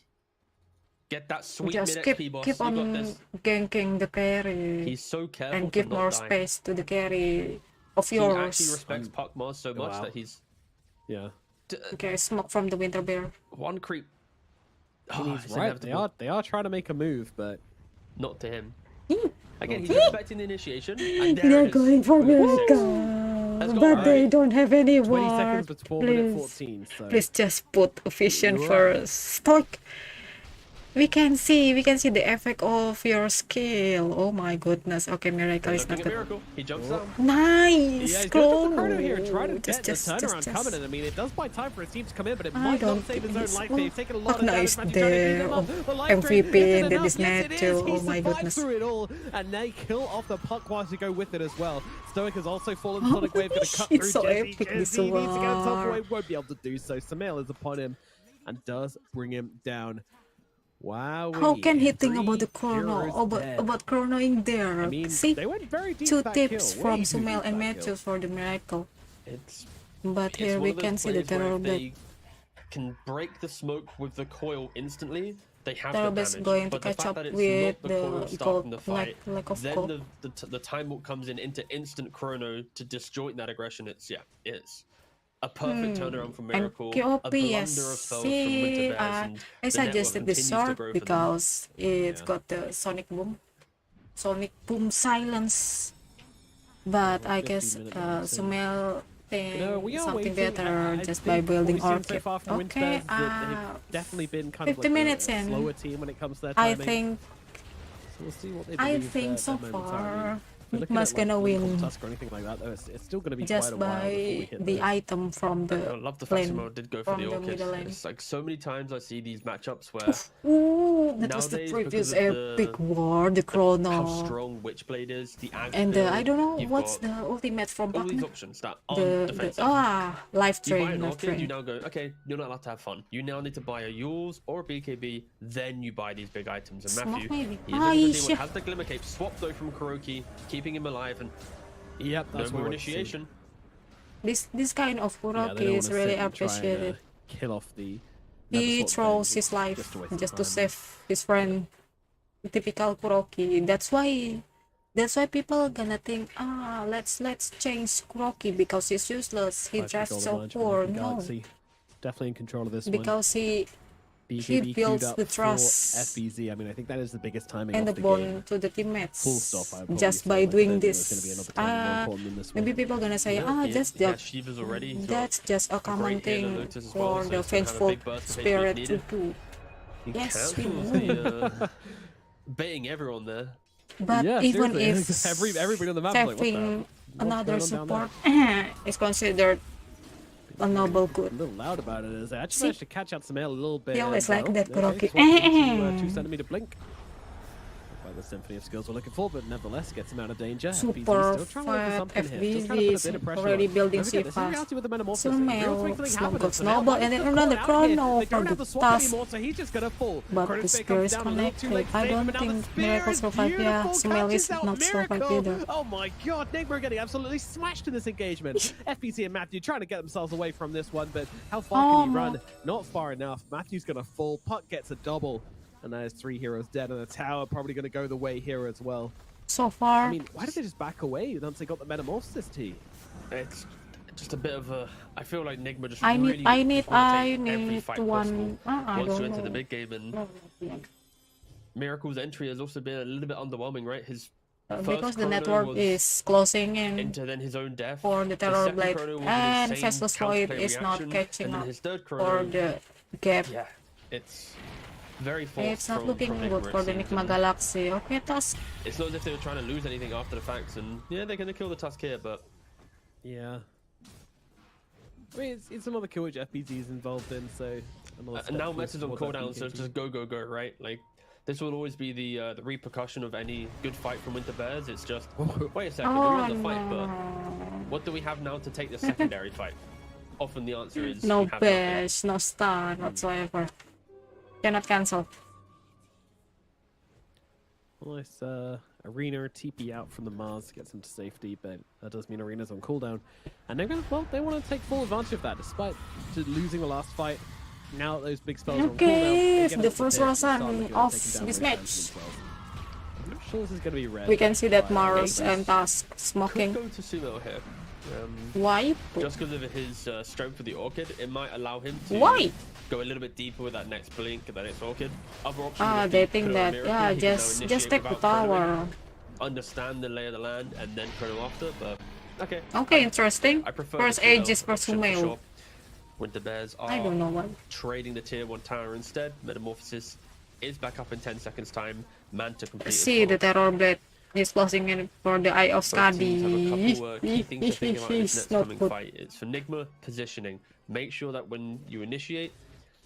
Get that sweet Just mid keep XP, boss. keep You got on this. ganking the carry He's so careful and to give not more die. space to the carry of He actually yours. respects Puck Mars so much wow. that he's Yeah, Okay, smoke from the Winter Bear. one creep. and Oh, he's it's right. They inevitable. are trying to make a move, but Not to him. Again, he's respecting the initiation. And there They're it is. going for We've got 6. Miracle, Let's go, but they alright. don't have any 20 ward. seconds before minute Please, 14. So please just put Efficient You're first. Stoic. We can see the effect of your skill. Oh my goodness. Okay, Miracle is Looking not at good. Miracle. He jumps Oh. out. Nice. yeah, he's going for Chrono. Chrono here, trying to get the Just- turnaround coming. And I mean, it does buy time for his team to come in, but it I might don't not save his think own it's- life. oh, They've taken a lot of Pugna damage. is Matthew trying to there. beat him up. The life MVP drain isn't in the enough. this Yes, net it is. too. He Oh my survived goodness. through it all, and they kill off the puck whilst to go with it as well. Stoic has also fallen. Sonic Wave going to cut It's through so Jesse. epic, Jesse this needs to get on top war. of Wave, won't be able to do so. Samael is upon him and does bring him down. Wow. How can he think about the chrono? About chronoing there? I mean, See, they went very deep 2 for that tips kill. from Way too Sumail deep and for that Matthews kill. for the Miracle. It's But it's here one we of those can see the plays where if Terrorblade. they can break the smoke with the coil instantly, they have the Terrorblade damage. going to But the catch fact up that it's with not the coil the starting the gold, fight, lack of then gold. the time walk comes in into instant chrono to disjoint that aggression. It's a perfect turnaround from Miracle, a KOP, blunder yes. of spells See, from Winter Bears, and I the network suggested this continues to sword grow for them. because it's Yeah. got the Sonic Boom. Sonic Boom silence. But Well, I 15 guess minute mark soon. Sumail thinks No, we are something waiting. better I just think by what building we've seen Orchid. so far from Okay, Winter Bears is that they've definitely been kind of 50 like minutes a in. slower team when it comes to their I timing. think So we'll see what they I believe think there so momentarily. far If we're looking Nigma's at, like, gonna Blink or win Tusk or anything like that, though, it's still going to be just quite a while before we by hit the those. item from I the love the fact lane. Sumail did go for from the the Orchid. middle lane. It's like so many times I see these matchups where Ooh, that was the Nowadays, previous because of the- epic war, the how Chrono. strong Witchblade is, the ag And build, I don't know you've what's got the ultimate from all these Bachman. options that aren't The defensive. life You buy train, an life Orchid, you train. now go, okay, you're not allowed to have fun. You now need to buy a Yules or a BKB, then you buy these big items. And Smoke Matthew, maybe. he's looking for the shit. demon, has the Glimmer Cape, swapped though from Kuroki, keeping him alive, and Yep, no that's what more we want to see. initiation. This kind of Yeah, Kuroki they don't is wanna really sit and try and, appreciated. kill off the He never swap throws things his life waste just to time. save his friend. Typical Kuroki. That's why people gonna think, let's change Kuroki because he's useless. He 5 drafts control so advantage poor. from No, Galaxy. Definitely in control of this one. because he BKB builds queued up the for trust FBZ. I mean, I think that is the biggest timing and the of the bond game. to the teammates. Full stop. I would probably Just say. by Like, I doing don't think there's going to be this. another timing more important than this one. Maybe people gonna say, Yeah, that's yeah, just Shiva's already. He's got that's just a common great hit and thing Lotus as well, for so the he's gonna have a vengeful big burst of HP if spirit to needed. do. He Yes, we cancels the baiting everyone there. But Yeah, even seriously. if Everybody on the map is like, what the hell? having What's another going on down support is considered a noble A good. little loud about it as I actually See? managed to catch out some air a little bit. always like well. that, Okay, Kuroki. swap into, 2 centimeter blink. Not quite the symphony of skills we're looking for, but nevertheless gets him out of danger. FBZ Super still trying to look for fat something here. Still FBZ trying to put a is bit of pressure already on. building Don't forget, so this is the fast. reality with the metamorphosis. Some Real male, quick thing Slum happened. got So now snowball, Mike's and then got another caught out here. chrono They for don't the have the swap task. anymore, so he's just gonna fall. But Chrono the Spade spear comes is down a little too late connected. to I save him, don't but now the think spear Miracle is survive. Yeah, beautiful, Sumail catches is out not survive Miracle. either. Oh my god, Nigma are getting absolutely smashed in this engagement. FBC and Matthew trying to get themselves away from this one, but how far can he run? Not far enough. Matthew's gonna fall. Puck gets a double. And there's 3 heroes dead, and the tower probably going to go the way here as well. So far, I mean, why did they just back away once they got the metamorphosis T? It's just a bit of a. I feel like Nigma just I really need wanna take every need fight one. possible, I wants don't to enter know. the big game, and No, Miracle's entry has also been a little bit underwhelming, right? His first because the chrono network was is closing in into then his own death. for the His Terror second Blade, chrono was an and insane Faceless Void counterplay is not reaction, catching and then up his third for chrono. the gap. Yeah, it's very forced. It's not from looking Nigma, good it for the seems, Nigma and Galaxy. Okay, task. It's not as if they were trying to lose anything after the facts, and yeah, they're gonna kill the Tusk here, but Yeah. I mean, it's another kill which FBZ is involved in, so... and now Meta's on cooldown, so it's just go, right? Like, this will always be the repercussion of any good fight from Winter Bears. It's just, wait a second, we're Oh in the fight, but no! what do we have now to take the secondary fight? Often the answer is No we have nothing. bash, no stun whatsoever. Cannot cancel. Nice Arena TP out from the Mars, gets him to safety, but that does mean Arena's on cooldown. And they're gonna, well, they want to take full advantage of that, despite losing the last fight. Now that those big spells are on cooldown, Okay, they if get the up first there and Rosan start looking at of taking down this those match. fans themselves. I'm not sure this is gonna be red. We can see that but- Mars and Task Could smoking. go to Sumo here. Why? Just because of his strength with the Orchid, it might allow him to Why? go a little bit deeper with that next Blink and that next Orchid. Other option Ah, would they be think Chrono that, Miracle. yeah, He can now just initiate take the without chronoing, tower. understand the lay of the land, and then Chrono after, but okay. Okay, interesting. I prefer First the Sumo age is for option for Sumail. sure. Winter Bears I don't are know why. trading the tier 1 tower instead. Metamorphosis is back up in 10 seconds time. Manta complete. as See, the well. Terror Blade is closing in for the Eye of Both teams have a Skadi. couple key things to think about in this It's next not coming good. fight. It's for Nigma positioning. Make sure that when you initiate,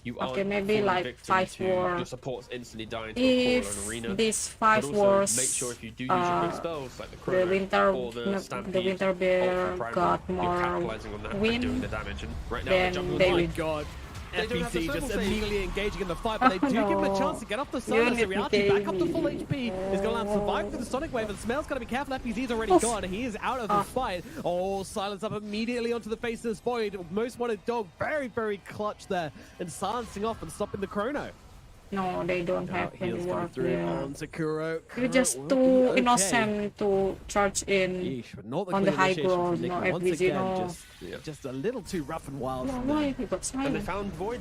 you Okay, aren't maybe falling like victim 5 to war. your supports instantly dying to a core or an arena. If these But 5 also wars, make sure if you do use your big spells like the Chrono the winter, or the Stampede, the Winter Bear Ultra Primal, got you're more capitalizing on that and win, doing the damage. And right now then they're jumping they on Oh my will- god. They don't have the FBC just circle save. immediately engaging in the fight, but they Oh, do give him a no. chance to get off the Sun. As the Unit reality back up to full baby. HP is going to survive through the Sonic Wave, and Smel's got to be careful. FBZ's already Oof. gone. He is out of the fight. Oh, silence up immediately onto the Faceless Void. Most wanted dog, very, very clutch there, and silencing off and stopping the Chrono. no, they don't Now have any heals coming work through there. onto Kuro. You're just Kuro too will be okay. innocent to charge in. Yeesh, but not the on the clean high initiation from ground, Nigma. no, Once FBZ, again, no. just a little too rough and wild. No, from why? them. He got And they smiled. found Void.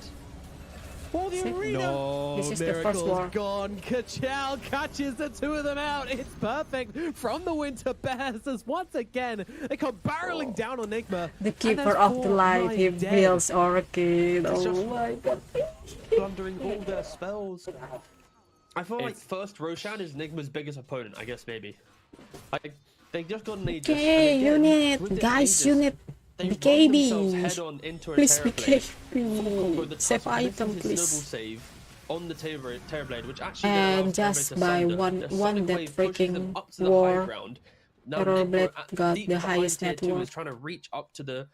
For the See? arena. No, This is the first Miracle's war. gone. Kachow catches the two of them out. It's perfect from the Winter Bears as once again they come barreling down on Nigma. The And keeper there's of the 4 light, he dead. builds Orchid. It's Oh just- my god. Plundering all their spells. I feel like It's- first Roshan is Nigma's biggest opponent, I guess maybe. Like they just got an Aegis. Okay, and again, unit. with this Guys, Aegis, unit. they run BKB. themselves head on into a Please, Terrorblade. Full combo, the BKB. Save Tusk misses item, his please. snowball save on the Terrorblade, which actually And allows Terrorblade just to by sunder. one- The one Sonic that Wave pushes them freaking up to the war, high ground. Now Terrorblade Nigma at got deep the behind highest tier net 2 worth. is trying to reach up to the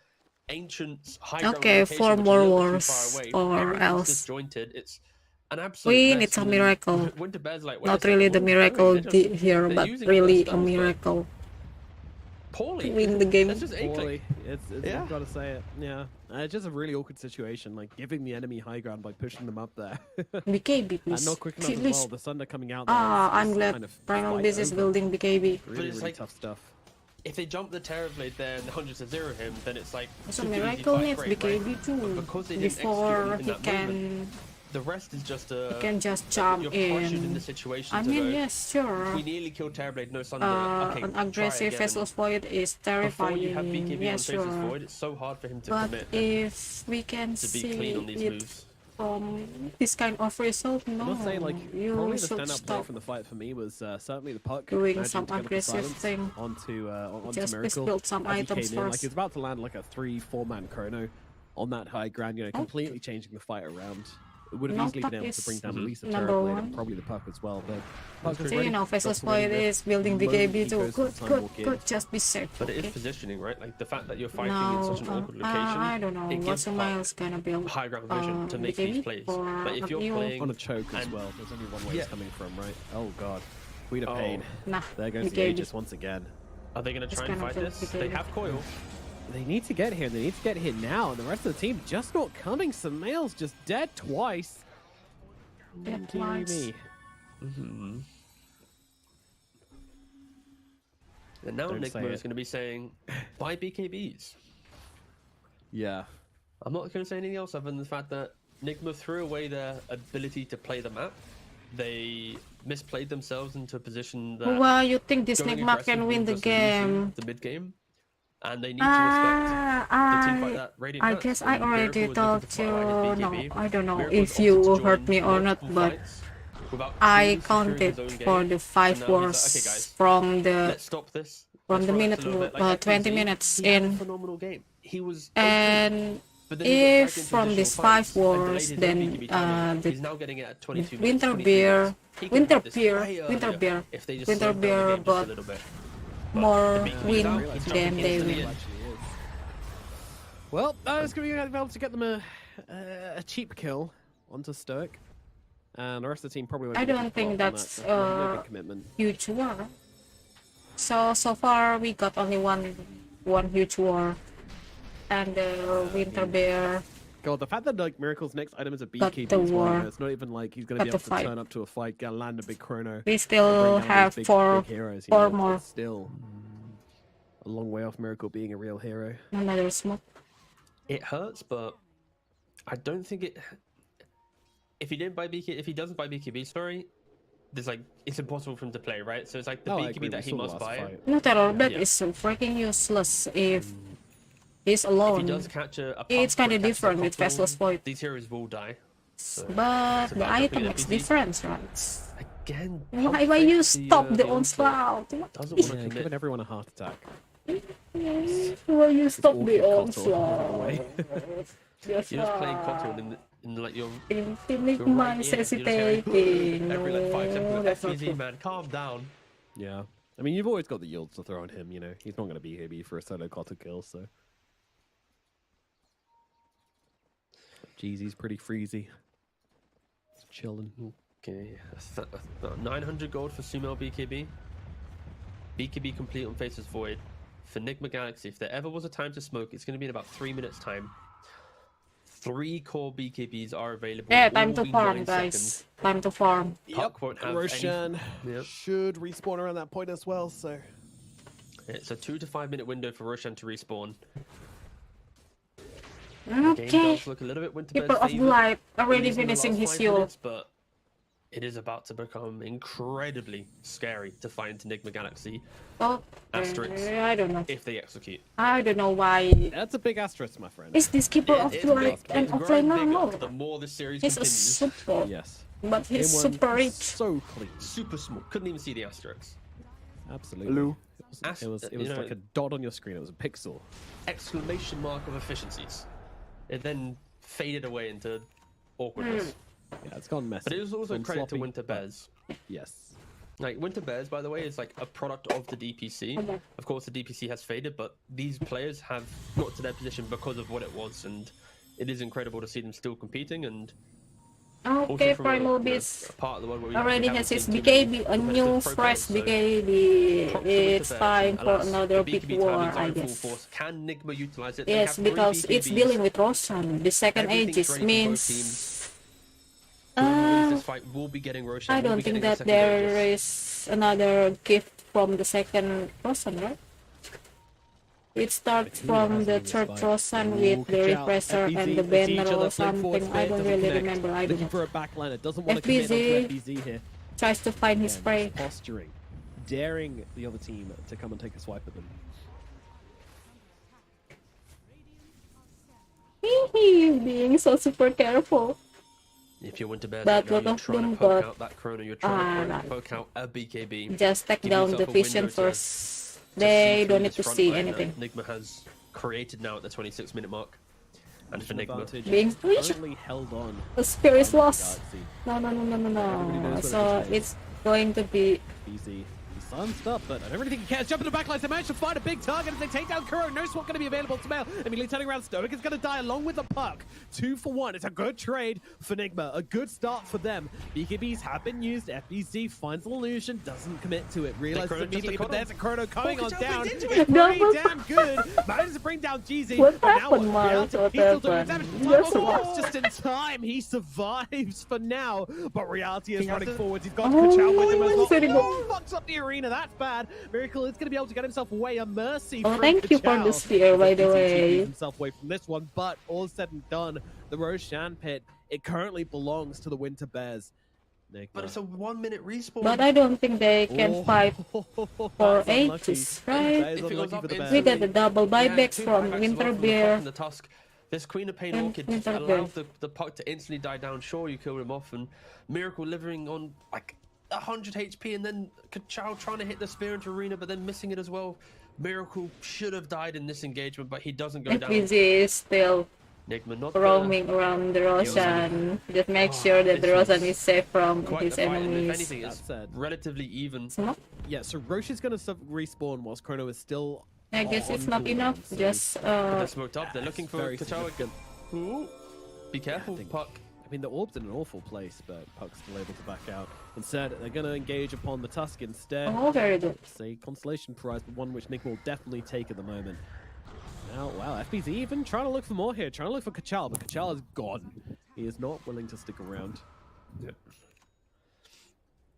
ancient high ground Okay, location, 4 which is more a little bit too wars far away. or Everything's else. disjointed. It's an absolute We mess, need a and miracle. Winter Bear's like, wait Not a really second, the what are we doing? miracle They're just- here, they're but using all their really a spells, but miracle. Poorly. To win the game. That's just A-click. Poorly. It's Yeah. I've got to say it. Yeah. It's just a really awkward situation, like giving the enemy high ground by pushing them up there. BKB, And please. not quick enough as Please. well. The Thunder coming out there. Ah, is I'm just glad kind of Primal fight Beast is over. building BKB. Really, it's really like- tough stuff. If they jump the Terrorblade there and the hundreds to zero him, then it's like So super easy Miracle fight needs rate, right? BKB But too. because they didn't execute Before in he that can, moment, the rest is just a. he can just jump you're pressured in the in. situation I to mean, go, yes, sure. we nearly killed Terrorblade, no Sunder. Okay, An try aggressive again. Faceless Void is Before you have terrifying. BKB Yeah, on Faceless sure. Void, it's so hard for him to But commit if we can to be see clean on these it moves. from this kind of result, I no, must say, like, you probably the should standout player stop. from the fight for me was certainly the puck. Doing managing some to get up the aggressive silence thing. onto Just Miracle. build some As he items came in, like first. he was about to land like a 3-4 man chrono. on that high ground, you know, completely changing the fight around. It would have No, easily been Puck able to bring is down at least the number Turret Blade one. and probably the Puck as well. But Puck is So, ready. you know, Faceless Drops ready Void with is building the moment BKB he too. goes for Good, the time good, walk in. good. Just be safe. But it okay? is positioning, right? Like the fact that you're fighting Now, in such an awkward location. I don't know. it What's gives the Puck miles gonna build? high ground vision to make these BKB plays. for But if you're you? playing On a choke as and- well. There's only one way Yeah. it's coming from, right? Oh god. Queen of Oh. Pain. Nah, There goes the BKB. Aegis once again. Are they going to It's try and gonna fight build this? BKB. They have coil. They need to get here. They need to get here now. And the rest of the team just not coming. Samael's just dead twice. Dead Dear twice. me. Mm-hmm. And now Don't say Nigma is it. going to be saying, buy BKBs. Yeah. I'm not going to say anything else other than the fact that Nigma threw away their ability to play the map. They misplayed themselves into a position that Well, you think this going Nigma aggressive can win the was the solution, game? the mid game, and they need to respect the team fight that Radiant I has. guess I And already Miracle was told looking to you. fire his No, BKB. I don't know Miracle if opted you to heard join me or not, multiple but fights without I truly securing counted his own for game. the 5 So now he's wars like, okay, guys, from the let's stop this. from Let's the relax minute a little bit. Like 20 FBZ, minutes he had a in. phenomenal game. He was okay. And But then he got dragged if into from additional these fights 5 and wars, delayed his own then BKB timing. the He's now getting it at 22 minutes, Winter 23 Beer, minutes. He could Winter have this Beer, way Winter earlier Beer, if they just Winter slowed down the Beer game just a got little bit. more the BKB win now, he's than jumping they into the win. end. Well, it's going to be able to get them a cheap kill onto Stoic. And the rest of the team probably won't I be don't looking think for a lot on that's, that, so no big commitment. Huge war. So far we got only one huge war, and Winter Bear. God, the fact that like Miracle's next item is a Got BKB the as well, you war. know, it's not even like he's going to be Got able the to fight. turn up to a fight, get land a big chrono. We and still bring down have these four big heroes, you four know, more. it's still a long way off Miracle being a real hero. Another smoke. It hurts, but I don't think it. If he didn't buy BK, if he doesn't buy BKB, sorry, there's like it's impossible for him to play, right? So it's like the No, I agree, BKB that we he saw the must last buy. fight. No terror, that Yeah. is so freaking useless if he's If he alone. does catch a It's puck or kinda catches a different with couple, Faceless Void. These heroes will die. But So the that's item something makes that BZ difference, right? Again, Why you stop the onslaught? Doesn't want to Yeah, commit. giving everyone a heart attack. Why you stop awkward the console onslaught? You're just playing Kotor in like your Infinite you're right man in it, you're just hesitating. every like 5 No, seconds. that's not FBZ, true. man, calm down. Yeah. I mean, you've always got the yields to throw on him, you know. He's not going to be AB for a solo Cotter kill, so. Jeezy's pretty freezy. It's chilling. Okay, 900 gold for Sumo BKB. BKB complete on Faces Void. For Nigma Galaxy, if there ever was a time to smoke, it's going to be in about 3 minutes time. 3 core BKBs are available. Yeah, all time to be farm, 9 guys. seconds. Time to farm. Puck won't have Roshan Yep. should respawn around that point as well, so. It's a 2 to 5 minute window for Roshan to respawn. Game Okay. does look a little bit winter Keeper of Light already finishing his heal. but it is about to become incredibly scary to find Nigma Galaxy Oh, Asterix. I don't know. if they execute. I don't know why. That's a big asterisk, my friend. Is this Keeper of It's Light an growing offlaner? bigger No. the more the series He's a continues. super, Yes. but he's Game one, super rich. So clean. Super small. Couldn't even see the asterisks. Absolutely. Hello. It was You know- like a dot on your screen. It was a pixel. Exclamation mark of efficiencies. It then faded away into awkwardness. Yeah, it's gone messy. But it was also Gone credit to sloppy, Winter but Bears. Yes. Like Winter Bears, by the way, is like a product of the DPC. Of course, the DPC has faded, but these players have got to their position because of what it was, and it is incredible to see them still competing. And also Okay, from Primal a Beast part of the world where we already haven't has his seen too many BKB, a competitive new pro fresh players, so BKB. props to Winter It's Bears, time and for alas, another the big BKB war, timings are I in full guess. force. Can Nigma utilize it? They Yes, have 3 because it's BKBs. dealing with Roshan. The second Everything's Aegis ready for both means. teams. Whoever wins Uh, this fight will be getting Roshan. I will don't be think getting a that second there Aegis. is another gift from the second Roshan, right? It starts Who from has the in this third fight? Roshan Ooh, with the good shout. repressor FBZ, and the they see each banner other, or flip forward something. I spin, don't doesn't really connect. remember. I don't Looking know. for a backliner. Doesn't want to commit onto FBZ. FBZ here. Tries to find his Again, prey. just posturing. Daring the other team to come and take a swipe at them. He's being so super careful. If you're Winter Bears, But right now, lot you're of trying them to poke got- out that chrono, you're trying to right. poke out a BKB. Just take Give down yourself the a vision window to- first. to They see don't through need this to front see line that anything. Nigma has created now at the 26-minute mark. And for Nigma. advantage. Being squished. Currently held on. The spear is by lost. Galaxy. Everybody knows No. what So it is. it's going to be Easy. He's silenced up, but I don't really think he cares. Jump in the backlines. They managed to find a big target as they take down Kuro. No swap going to be available to Mail. Immediately turning around. Stoic is going to die along with the puck. 2 for 1. It's a good trade for Nigma. A good start for them. BKBs have been used. FBZ finds the illusion. Doesn't commit to it. Realizes Chrono immediately, just but there's a Chrono coming Oh, on Kachao down. went into It's it. pretty damn good. Manages to bring down Jeezy. What but now happened, Miles? What Reality, he's still doing happened? damage. Yes, Oh, what? just in time. He survives for now. But Reality is He has running to- forwards. He's got Oh, Kachao with him he as was sitting well. up. Oh, fucks up the arena. That's bad. Miracle is going to be able to get himself away. A mercy. Oh, from thank you for Kachao. the spear, by the FBZ way. moves himself away from this one, but all said and done, the Roshan pit, it currently belongs to the Winter Bears. Nigma. But it's a 1 minute respawn. But I don't think they can Oh, fight for that's unlucky. ages, right? That is If it goes unlucky up for the instantly- We Bears. got the double buybacks two from buybacks as well Winter from the puck Bear. and the Tusk. This Queen of Pain And Orchid Winter allowed Bear. the puck to instantly die down. Sure, you killed him off, and Miracle living on like 100 HP, and then Kachao trying to hit the spear into arena, but then missing it as well. Miracle should have died in this engagement, but he doesn't go down. FBZ is still Nigma not roaming around the Roshan. Just make sure that the this Roshan is is safe from quite his the fight, and if enemies. anything, it's That said. relatively even. It's not- Yeah, so Roche is going to respawn whilst Chrono is still I guess it's on not cooldown, enough. so Just They're smoked up. They're looking for very Kachao significant. again. Ooh. Be careful, I think- Puck. I mean, the orb's in an awful place, but Puck's still able to back out. Instead, they're going to engage upon the Tusk instead. oh, very good. It's a consolation prize, but one which Nick will definitely take at the moment. Now, wow, FBZ even trying to look for more here, trying to look for Kachal, but Kachal is gone. He is not willing to stick around.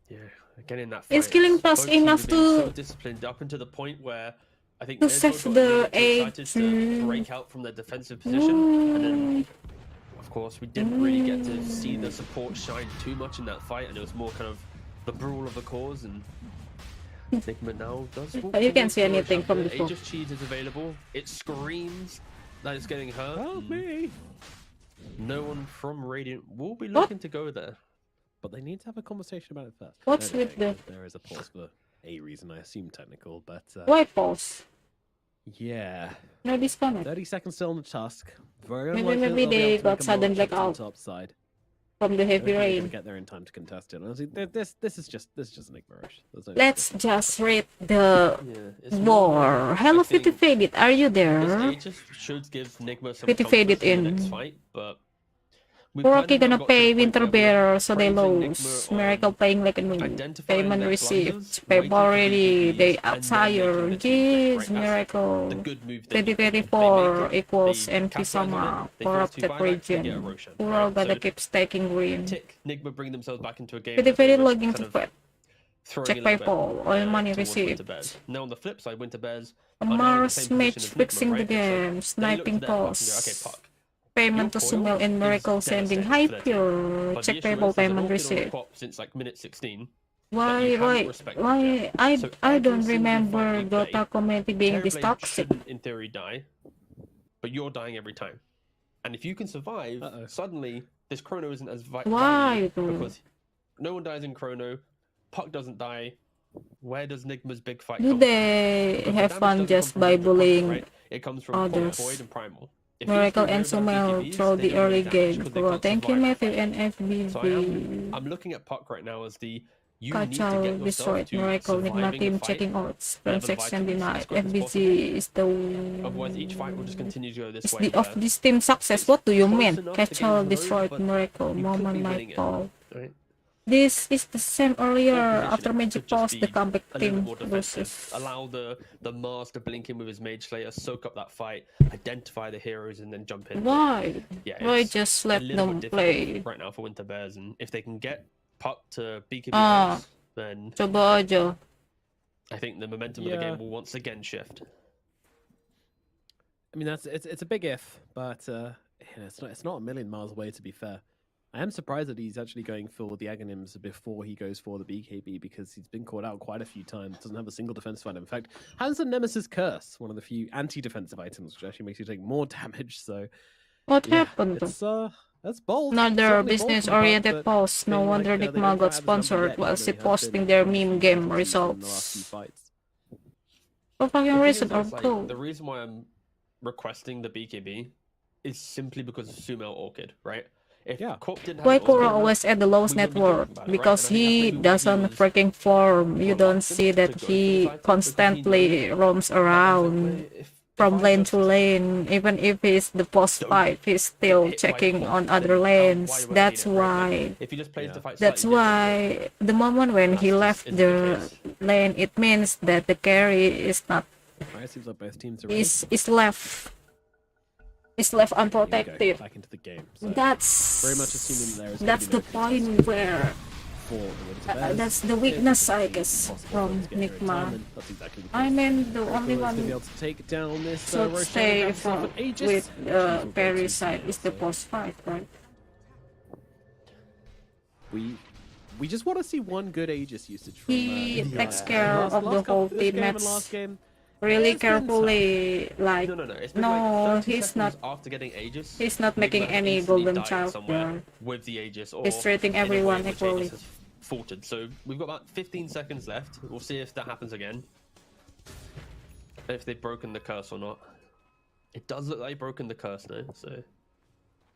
Yeah, again in that Is fight, killing both Tusk teams enough have been so to- disciplined up until the point where I think to Nezzo save got the a little too excited to edge. break out from their defensive position, and then of course we didn't really get to see the support shine too much in that fight, and it was more kind of the brawl of the cause. And Nigma now does. walk But you can't towards see the anything Roshan. from the Aegis Cheese is available. It screams that it's getting hurt. Help and me! No one from Radiant will be What? looking to go there. But they need to have a conversation about it first. What's No, with the- There is a pause for a reason, I assume technical, but Why pause? yeah. No disconnect 30 seconds still on the Tusk. Very Maybe- unlikely that maybe they'll be they able to got make a sudden march up to the blackout. top side. from the I don't heavy think they're gonna rain. get there in time to contest it. Honestly, this is just Nick Rush. Let's just read the Yeah, it's more war. like, Hello, I think Pretty Faded. Are you This there? Aegis should give Nigma some Pretty comfort faded in the next in. fight, but we've Kuroki kind of now gonna got to pay the point Winter where we're Bear, so they praising lose. Nigma on Miracle playing like a noob. identifying Payment their received. blunders, Pay waiting for already. BKBs, They and then outsire. making the team Jeez, break. That's Miracle. the good move they do. 2034 They equals they NP capitalize on Sama. it, they force two Corrupted buybacks, they get a region. Roshan, Kuro right? gotta So keep stacking green. tick, Nigma bring themselves back into a game. Pretty where they Faded were logging kind to of quit. throwing Check a little bit, PayPal. All money towards received. Winter Bears. Now on the flip side, Winter Bears are now in the Mars same match position as Nigma, fixing the right? So game. they look Sniping to their puck and go, pause. okay, puck. Payment to Your Sumel coil and is Miracle sending devastating high for their team. pure. But Check the issue PayPal is, there's an payment orchid on the received. top since like minute 16. Why, you haven't why, respected why? yet. I, So I every don't single remember fight you play, Dota community being this Terrorblade toxic. shouldn't, in theory, die, but you're dying every time. And if you can survive, Uh-oh. suddenly this Chrono isn't as Why? valuable because no one dies in Chrono, Puck doesn't die. Where does Nigma's big fight Do come they from? Because the have damage fun doesn't just come from by the puck, bullying right? It comes from others? Void and Primal. If Miracle these and three heroes have Sumel BKBs, throw they the do no early damage game. 'cause they Bro, can't thank you, survive Matthew the and fight. So FBB. I'm looking at Puck right now as the you need to get Kachal yourself destroyed. to Miracle Nigma surviving team the fight. checking odds. whatever the Transaction vitamins denied. as quick as FBG is the Otherwise, each fight will just continue to go this It's way. the of where- this team success. it's What do you close mean? enough to get Kachal into destroyed but Miracle. you could Moment be winning it, Nightfall. right? This is the same earlier Position, after it Magic could just Pause, the be comeback a little team more defensive. versus. Allow the Mars to blink in with his Mage Slayer, soak up that fight, identify the heroes, and then jump in. But Why? yeah, Why it's just a let little them bit play? difficult right now for Winter Bears, and if they can get Puck to BKB Ah. Ice, then Coba aja. I think the momentum of the Yeah. game will once again shift. I mean, it's a big if, but yeah, it's not a million miles away. To be fair, I am surprised that he's actually going for the Aghanims before he goes for the BKB because he's been caught out quite a few times. Doesn't have a single defensive item. In fact, has a Nemesis Curse, one of the few anti-defensive items, which actually makes you take more damage. So What yeah, happened? it's that's bold. Another Certainly bold business-oriented from Puck, post. No feeling wonder like, they Nigma don't quite got have the number sponsored yet, while even she though he has posting been their meme game in the last few results. fights. For fucking The thing reason is, or it's like, cool. the reason why I'm requesting the BKB is simply because of Sumo Orchid, right? If Yeah. Corp didn't have Why an Orchid, Kuro always at the lowest we net wouldn't be talking worth? about it, right? Because And I think that's he maybe why he doesn't was freaking farm. You don't reluctant see to that go for this he item, because he constantly knows roams that around way, if from I lane just to lane. Even if he's the boss don't fight, he's get still hit by checking Corp, on then other why lanes. are you That's winning it, right? Like, why. if he just plays the fight That's slightly differently, why the moment when he that's left just isn't the the case. lane, it means that the carry is not Alright, seems like both teams are ready. is left Here we go, unprotected. back into the game. So That's very much assuming there is that's gonna the be no contest point where for the Winter Bears. that's the It weakness, doesn't I seem guess, possible for from them to get here in time, Nigma. and that's exactly the I case. mean, the Very only cool, it's gonna be one able to take down this should Roshan, stay grab himself from an Aegis, with which he's all Perry good to side steal, is the so post fight, right? we just want to see one good Aegis usage from He Nigma. takes care of the whole this game and teammates last game. really It's been carefully. Like, No. It's been no, like 30 he's seconds not. after getting Aegis. He's not making Nigma has any instantly golden died child somewhere there. with the Aegis, or He's treating in a way everyone in which equally. Aegis has faltered. So we've got about 15 seconds left. We'll see if that happens again. If they've broken the curse or not. It does look like they've broken the curse now, so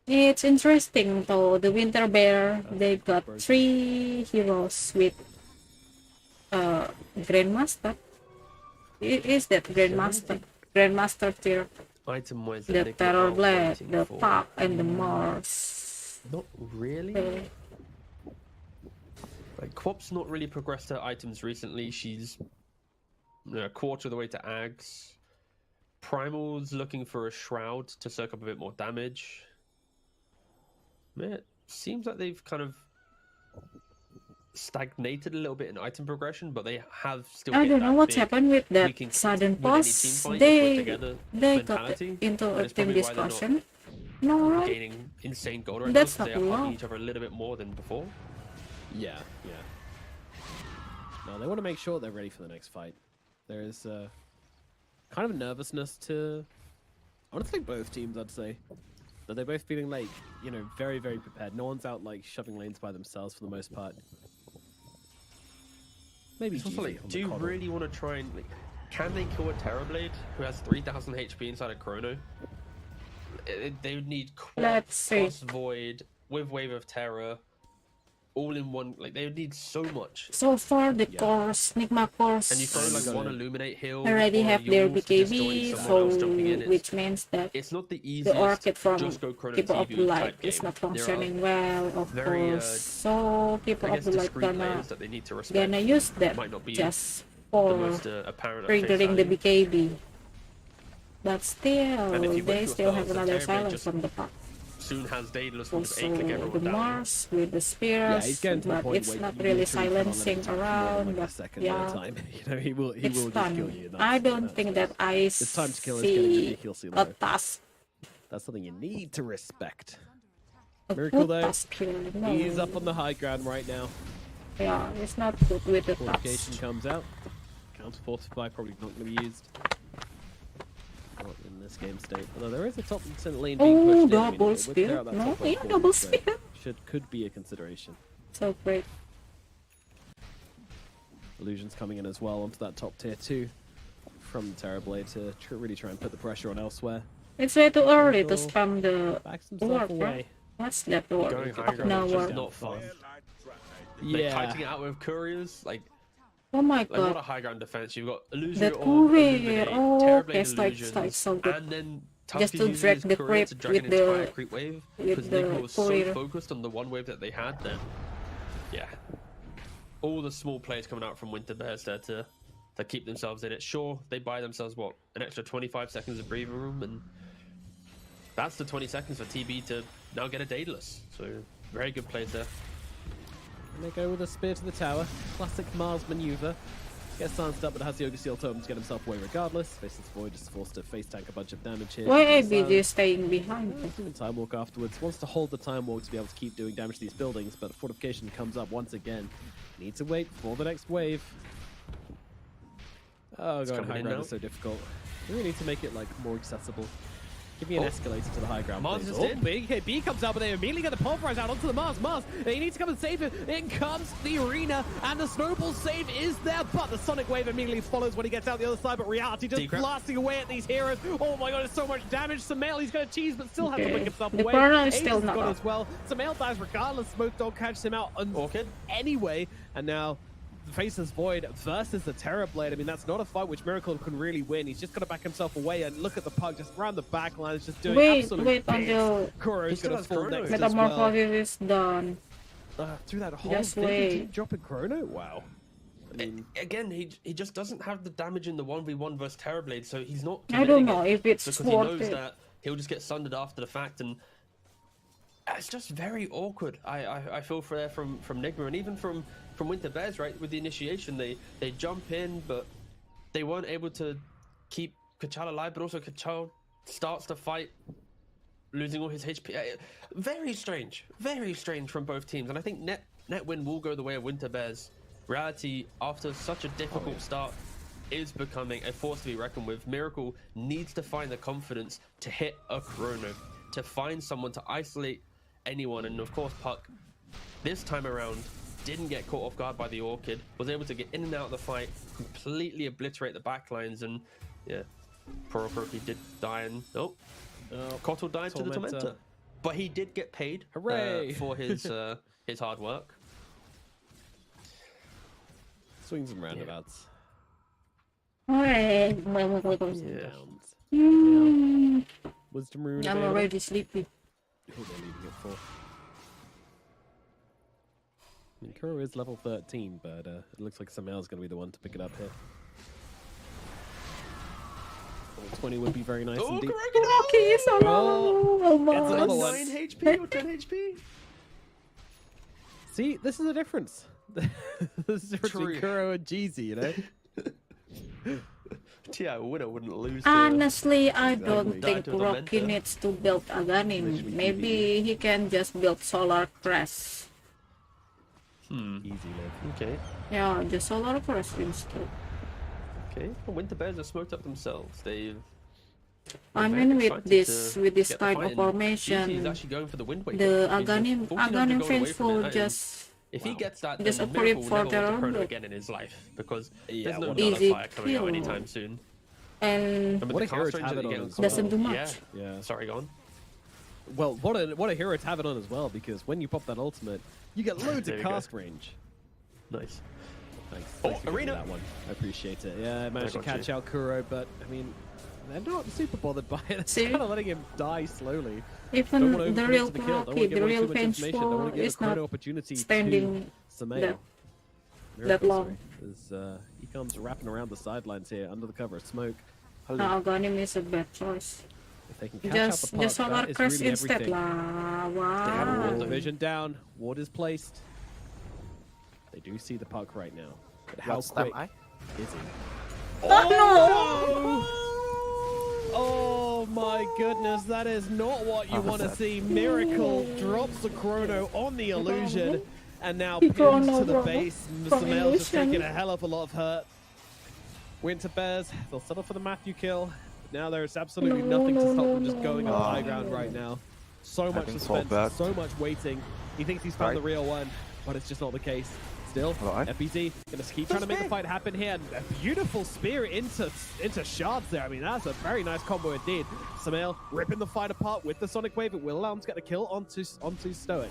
It's interesting though. The Winter Bear, they got 3 heroes with Grandmaster. Is that Grandmaster? Grandmaster tier. item wise The Terror Blade, the Pop, and the Mars. Not really. Like, Quop's not really progressed her items recently. She's a quarter of the way to Ags. Primal's looking for a Shroud to soak up a bit more damage. Man, it seems like they've kind of stagnated a little bit in item progression, but they have still. I hit don't know that what's big, happened with we that can sudden win any team pause. fight if we're They together got mentality, into and a it's team probably why they're not discussion. No, right? gaining insane gold right That's now, because not they are wrong. hugging each other a little bit more than before. Yeah. No, they want to make sure they're ready for the next fight. There is kind of nervousness to, honestly, both teams, I'd say. That they're both feeling like, you know, very, very prepared. No one's out, like, shoving lanes by themselves for the most part. Maybe It's also GZ like, on do the you coddle. really want to try and, like, can they kill a Terrorblade who has 3,000 HP inside a Chrono? They would need Quap, Let's see. plus Void, with Wave of Terror, all in one. Like, they would need so much. So far, the Yeah. course, Nigma course, And you throw, And like, you one gotta- Illuminate heal, already or have their Yules to just join BKB, someone else so jumping in. which means that It's not the the easiest Orchid from just go Chrono Keeper of TV the Light type is game. not There are, functioning well, of very, course. So Keeper I of guess, the Light discrete gonna layers that they need to respect. use that Might not be just the for most apparent at face triggering the value. BKB. But still, And if you wait they for still have spells, the another Terrorblade silence just from the pop. soon has Daedalus will just Also, A-click the everyone down. Mars with the Yeah, spears, he's getting to the but point it's where not you really literally cannot let him silencing touch you more than, around. like, a But second at a yeah, time. You know, he will it's just kill you. fun. That's- I don't that's think it. that I This time to kill is getting see ridiculously a low. task. That's something you need to respect. A Miracle good though, task here. No. he's up on the high ground right now. Yeah, it's not good with the Fortification task. comes out. Counter fortify probably not going to be used. Not in this game state. Although there is a top lane being Oh, pushed in. I mean, double it would clear spear. out that No, top lane yeah, for double them, so spear. could be a consideration. So great. Illusions coming in as well onto that top tier 2 from Terrorblade to really try and put the pressure on elsewhere. It's way too early to Miracle spam the backs himself work, away. right? What's that word? Going high Up ground now is work. just not fun. Like, Yeah. kiting it out with couriers, like Oh my what a god. high ground defense. You've got Illusion That Orb, courier. Illuminate, Oh, Terrorblade okay, strike, Illusions, so good. and then Just Tuffy to uses drag his the courier to creep drag an with the- entire creep wave because the Nigma was so courier. focused on the one wave that they had that, yeah, all the small players coming out from Winter Bears there to keep themselves in it. Sure, they buy themselves what, an extra 25 seconds of breathing room, and that's the 20 seconds for TB to now get a Daedalus. So very good plays there. And they go with a spear to the tower. Classic Mars maneuver. Gets silenced up, but has the Ogre Seal totem to get himself away regardless. Faces Void, is forced to face tank a bunch of damage here. Why Keeps ABG silence. staying behind? Doing Time Walk afterwards. Wants to hold the Time Walk to be able to keep doing damage to these buildings, but Fortification comes up once again. Need to wait for the next wave. Oh, It's going coming high in ground now. is so difficult. We really need to make it like more accessible. Give me an escalator to the high ground, Mars please. is Oh, in. BKB comes out, but they immediately get the pulverize out onto the Mars. Mars, they need to come and save him. In comes the arena, and the snowball save is there, but the Sonic Wave immediately follows when he gets out the other side, but Reality just Decrypt. blasting away at these heroes. Oh my god, it's so much damage. Samael, he's going to cheese, but still has to Okay. bring himself The away. Chrono is Ace still is not gone up. as well. Samael dies regardless. Smoke Dog catches him out Orchid. anyway, and now faces Void versus the Terrorblade. I mean, that's not a fight which Miracle can really win. He's just got to back himself away, and look at the puck just around the back line. It's just doing absolute Wait bits. until Kuro's He still going to has fall Chrono. next as well. Metamorphosis is done. Through that whole Just thing, he wait. didn't drop in Chrono? Wow. I mean, Again, he just doesn't have the damage in the 1v1 versus Terrorblade, so he's not. I don't committing know it if it's because he worth knows it. that he'll just get sundered after the fact, and it's just very awkward. I feel for there from Nigma, and even from Winter Bears, right? With the initiation, they jump in, but they weren't able to keep Kachal alive. But also Kachal starts the fight, losing all his HP. Very strange from both teams, and I think net win will go the way of Winter Bears. Reality, after such a difficult start, is becoming a force to be reckoned with. Miracle needs to find the confidence to hit a Chrono, to find someone to isolate anyone, and of course Puck this time around didn't get caught off guard by the Orchid, was able to get in and out of the fight, completely obliterate the backlines, and yeah, Porokuroki did die, and Kotl died to the Tormentor. But he did get paid Hooray! For his his hard work. swings and roundabouts. Alright. Ups and Yeah. downs. Hmm. Wisdom Rune I'm available? already sleepy. Who they're leaving it for? I mean, Kuro is level 13, but it looks like Samael's going to be the one to pick it up here. Level 20 would be very nice Oh, indeed. Rocky is so low. Oh Gets another my. one. 9 HP or 10 HP? See, this is the difference. This is the difference True. between Kuro and Jeezy, you know? Yeah, Winner wouldn't lose. To... Honestly, I don't Exactly. think Die to the Rocky Mentor. needs to build Aghanim. Literally Maybe he can just build Solar Crest. Easy live. Okay. Yeah, just Solar Crest instead. Okay. Well, Winter Bears have smoked up themselves. They've. I they're mean, very with excited this to get the kind fight, of and formation, He's actually going for the Wind Waker. the He's got Aghanim 1400 gold away fans from will it. That is- just If he gets that, Just then a creep Miracle will for never their want own to Chrono good. again in his life, because Yeah, there's no what- Easy Nullifier coming out kill. anytime soon. and Remember What the a hero cast to range have that it you on get as on doesn't console? do much. Yeah. Sorry, go on. Well, what a hero to have it on as well, because when you pop that ultimate, you get loads There of we go. cast range. Nice. Thanks. Oh, Thanks for giving me arena. that one. I appreciate it. Yeah, I managed to got catch you. out Kuro, but I mean, they're not super bothered by it. It's See? kind of letting him die slowly. Don't even want to the overcommit real to the kill. Don't Rocky, want to the give away real too much fans information. Don't want for to give is a Chrono not opportunity standing to Samael. that Miracle, long. sorry, as he comes wrapping around the sidelines here under the cover of smoke. Aghanim is a bad choice. If they can catch Just out the puck, Solar that is Crest really instead everything. lah. They have a Wow. wall division down. Ward is placed. They do see the puck right now. But how What's time quick is he? Oh Oh my goodness, that is not what you want to see. Miracle drops the Chrono on the illusion and now pins Chrono to the drop base. from Samael's just illusion. taking a hell of a lot of hurt. Winter Bears, they'll settle for the Matthew kill. Now there's absolutely No, nothing to no, stop no, them just no, going on no. the high ground right now. So much Having so suspense, bad. so much waiting. He thinks he's found Right. the real one, but it's just not the case. Still, Right. FBZ gonna keep trying to make the fight happen here. And a beautiful spear into shards there. I mean, that's a very nice combo indeed. Samael ripping the fight apart with the Sonic Wave. It will allow him to get the kill onto Stoic.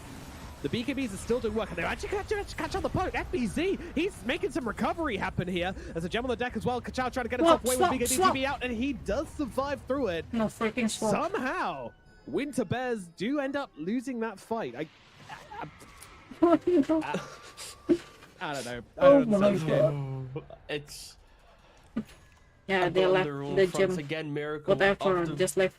The BKBs are still doing work, and they actually catch on the poke. FBZ, he's making some recovery happen here. There's a gem on the deck as well. Kachao trying to get himself away Swap, with BKB swap. TB out, and he does survive through it. No freaking swap. Somehow, Winter Bears do end up losing that fight. I don't know. I Oh don't my understand this game. It's Yeah, they on left all the fronts gym. again. Miracle Whatever, after just left.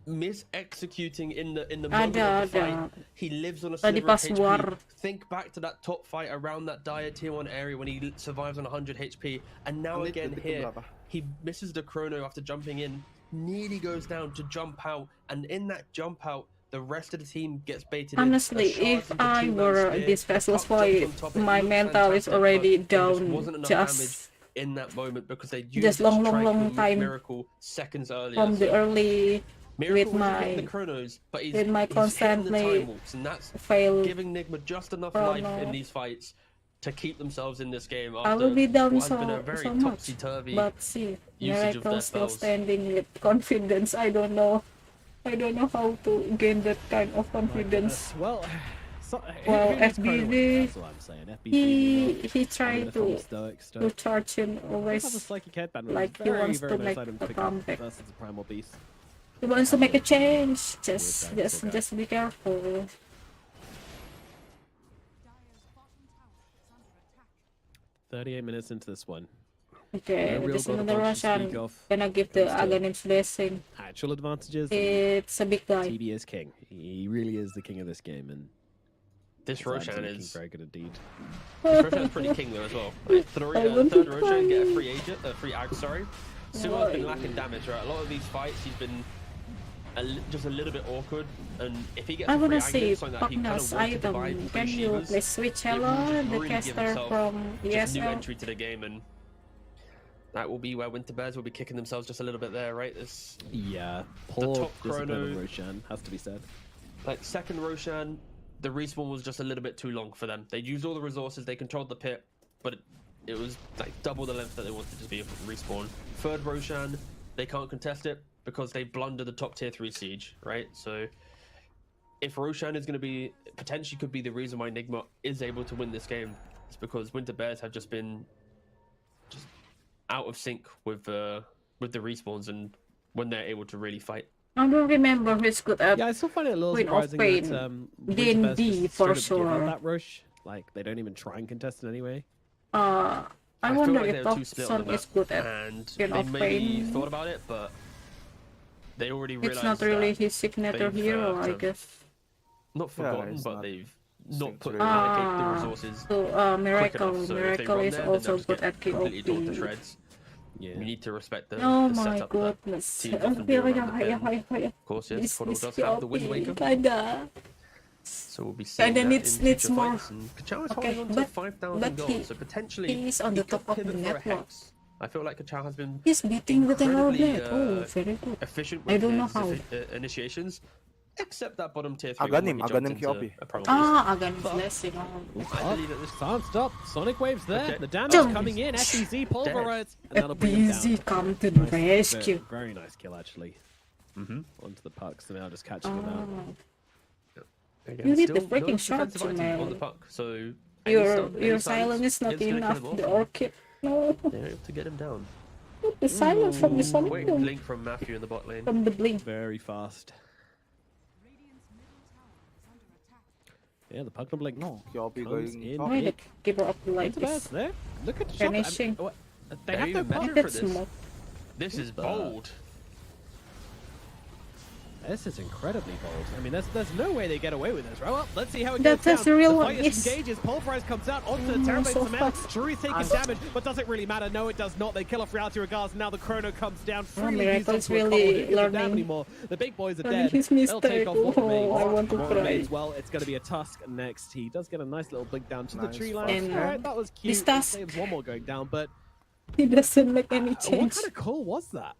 mis-executing in the moment Ada, of the fight. ada. He lives on a Tadi sliver pas of HP. war. Think back to that top fight around that dire tier 1 area when he survives on 100 HP, and now Menit again detik here berapa? he misses the chrono after jumping in, nearly goes down to jump out, and in that jump out the rest of the team gets baited Honestly, in. if I were this Vessel's fight, my mental is already down wasn't enough damage just in that moment because they used just long Strike long with time Miracle seconds earlier. from the so- early Miracle isn't my- hitting the chronos, but he's, with my he's hitting the constantly time warps, and that's failed. giving Nigma just enough life Chrono. in these fights to keep themselves in this game I after will be down what has been a so very much. topsy-turvy But see, usage of Miracle their still spells. standing with confidence. I don't know how to gain that kind of confidence. Well, so, Well, who needs Chrono FBZ, wins? That's what I'm saying. FBZ He I'm tried gonna call him to stoic. charge him Have a always. psychic headband. like he very, wants very to nice make item a pick up comeback. versus the Primal Beast. He wants to make a change. Yes, okay. Just be careful. 38 minutes into this one. Okay, No real this is gold another advantage to speak Russian. of. Gonna give the Comes to Aghanim's blessing. Actual advantages. It's a big guy. TB is king. He really is the king of this game, and This Zion's Roshan looking is very good indeed. Roshan's pretty king though as well. Like, I want third to Roshan get a cry. free agent, free ag. Sorry. Sumo's been lacking damage, right? A lot of these fights he's been just a little bit awkward, and if he gets I a free wanna ag, see something that he kind Pugna's of wanted to buy item. free Can you Shivas, please switch it will hello, just the really give caster himself from just new ESL? entry to the game, and that will be where Winter Bears will be kicking themselves just a little bit there, right? This Yeah, poor top discipline chrono- of Roshan, has to be said. like second Roshan, the respawn was just a little bit too long for them. They used all the resources, they controlled the pit, but it was like double the length that they wanted to be able to respawn. Third Roshan, they can't contest it because they blundered the top tier 3 siege, right? So if Roshan is going to be potentially could be the reason why Nigma is able to win this game, it's because Winter Bears have just been just out of sync with the respawns and when they're able to really fight. I don't remember who's good at. Yeah, I still find it a little Queen of surprising that Pain, Winter Bears D&D just for straight up give up sure. that rush. Like, they don't even try and contest it anyway. I feel wonder like if they're too split on Thompson the is map, good at. and Queen they of maybe Pain. thought about it, but they already realized It's not really that his signature they've, hero, I kind of guess. not forgotten, it's but not they've not put synced allocate the Ah, resources So quick Miracle, enough. So if they Miracle run is there, then also they'll just good get at completely torn to KOP. shreds. Yeah. You need to respect the, Oh the my setup that goodness. teams often do around the pin. Yeah. Of course, yes, This Portal is does have the Wind KOP, Waker, kinda. so we'll be seeing Kinda that needs- in needs future more. fights. And Kachao is Okay, holding on to but- 5,000 but gold, he- so potentially He's on the could top of the pivot for a network. hex. I feel like Kachao has been He's beating with an incredibly, Orblet. Oh, very good. efficient I with don't know his how. Initiations, except that bottom tier 3 Aghanim, when he jumped Aghanim into KOP. a Primal Beast. Aghanim's blessing. I believe that this Can't stop. Sonic Waves there. Okay. The damage Jump. coming in. FBZ pulverized. And that'll bring him down. FBZ come to the rescue. Very nice kill, actually. Mhm. Onto the puck, so now just catching him out. Again, You need the still freaking no shot, defensive item on the man. puck, so Your silence is not gonna enough. kill him The off. Orchid. No. They're able to get him down. The silence from the Sonic Quick Boom. blink from Matthew in the bot lane. From the blink. Very fast. Yeah, the puck blink. No, KOP Comes going in. top. Why the keeper of the light Winter Bears is there. Look at the shot. I mean, finishing. what- They They're have no even puck. better Look for at this. smoke. This is bold. This is incredibly bold. I mean, there's no way they get away with this, right? Well, let's see how it That- goes that's down. a real The one, fight yes. engages. Pulverize comes out onto the Oh, Terrorblade so Cement. fast. Drury's taking damage, but does it really matter? No, it does not. They kill off Reality Regards. Now the Chrono comes down. Freely used Miracle's onto a really combo. Didn't give a damn learning. anymore. The big boys are Learning dead. his They'll take mistake. off what remains. Oh, I want to What cry. remains, well, it's going to be a Tusk next. He does get a nice little blink down to the Nice tree fast. line. And, All right, that was cute. this It Tusk- saves one more going down, but He doesn't make any what change. kind of call was that?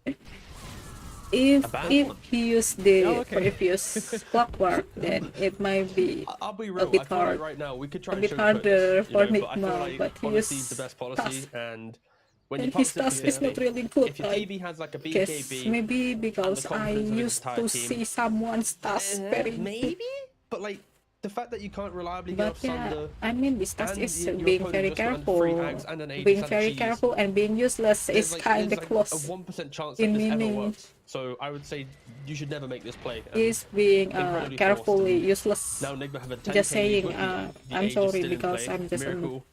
If bad if one. he used the Oh, okay. previous clockwork, then it might be I'll be real. bit I feel hard. like right now we could try A and bit show harder for but I feel Nigma, like but he honesty is is the best policy, tough. and when and you his pop task is not really good. if your I TV has like a guess BKB, maybe because I confidence of his used entire to team. see someone's task very maybe, but like the fact that you can't reliably get But off yeah, Sunder. I mean, this task and is your being opponent very just ran careful. 3 hags and an 80 Being cent very cheese. careful and being useless There's is like- kind there's of like close. a 1% chance in that this ever meaning. works. So I would say you should never make this play. And Is being incredibly carefully forced, and useless. now Nigma have a 10K Just saying, lead, but the I'm age is sorry still in because play. I'm just Miracle,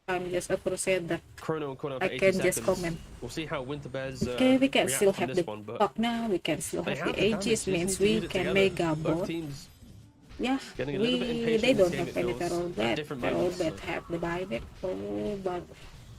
I'm just a crusader. Chrono and Chrono for I 80 can seconds. just comment. We'll see how Winter Bears Okay, we can react still on have this the one, but clock now. We can still they have have the the damage. ages. Just Means need to we use it can together. make a Both bot. teams Yeah, getting a little bit impatient they in this don't game, have it any feels, Terror at Bet. different Terror moments, Bet so. have the buyback. Oh, but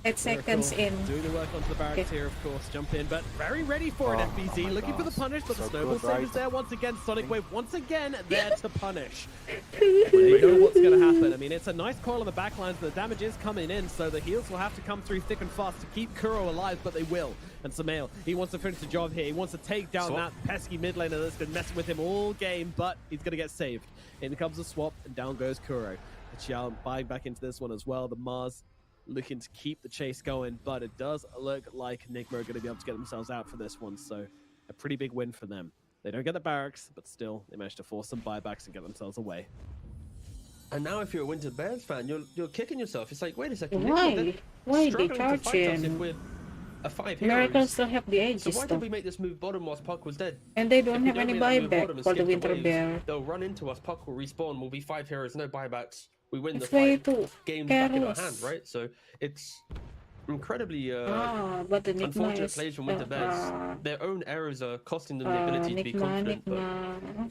8 seconds in. Doing the work onto the barracks here, of course. Jump in, but very ready for an Oh FBZ. my Looking for the gosh. punish, but the So snowball good, save is right? there once again. Sonic Wave once again there to punish. They know what's going to happen. I mean, it's a nice coil on the backlines. The damage is coming in, so the heals will have to come through thick and fast to keep Kuro alive, but they will. And Samael, he wants to finish the job here. He wants to take down that pesky mid laner that's been messing with him all game, but he's going to get saved. In comes the swap, and down goes Kuro. The Xiao buying back into this one as well. The Mars looking to keep the chase going, but it does look like Nigma are going to be able to get themselves out for this one, so a pretty big win for them. They don't get the barracks, but still, they managed to force some buybacks and get themselves away. And now if you're a Winter Bears fan, you're kicking yourself. It's like, wait a second. Why? They're Why they struggling to charge fight us if him? we're a 5 Miracle heroes. still have the So Aegis why though. did we make this move bottom whilst Puck was dead? And they If don't we have any make that move bottom buyback and for the skip Winter waves, Bear. they'll run into us, Puck will respawn, we'll be 5 heroes, no buybacks. We win the It's way fight, too games back in our careless. hand, right? So it's incredibly But the Nigma unfortunate is... plays from Winter Bears. Their own errors are costing them the ability to be confident, but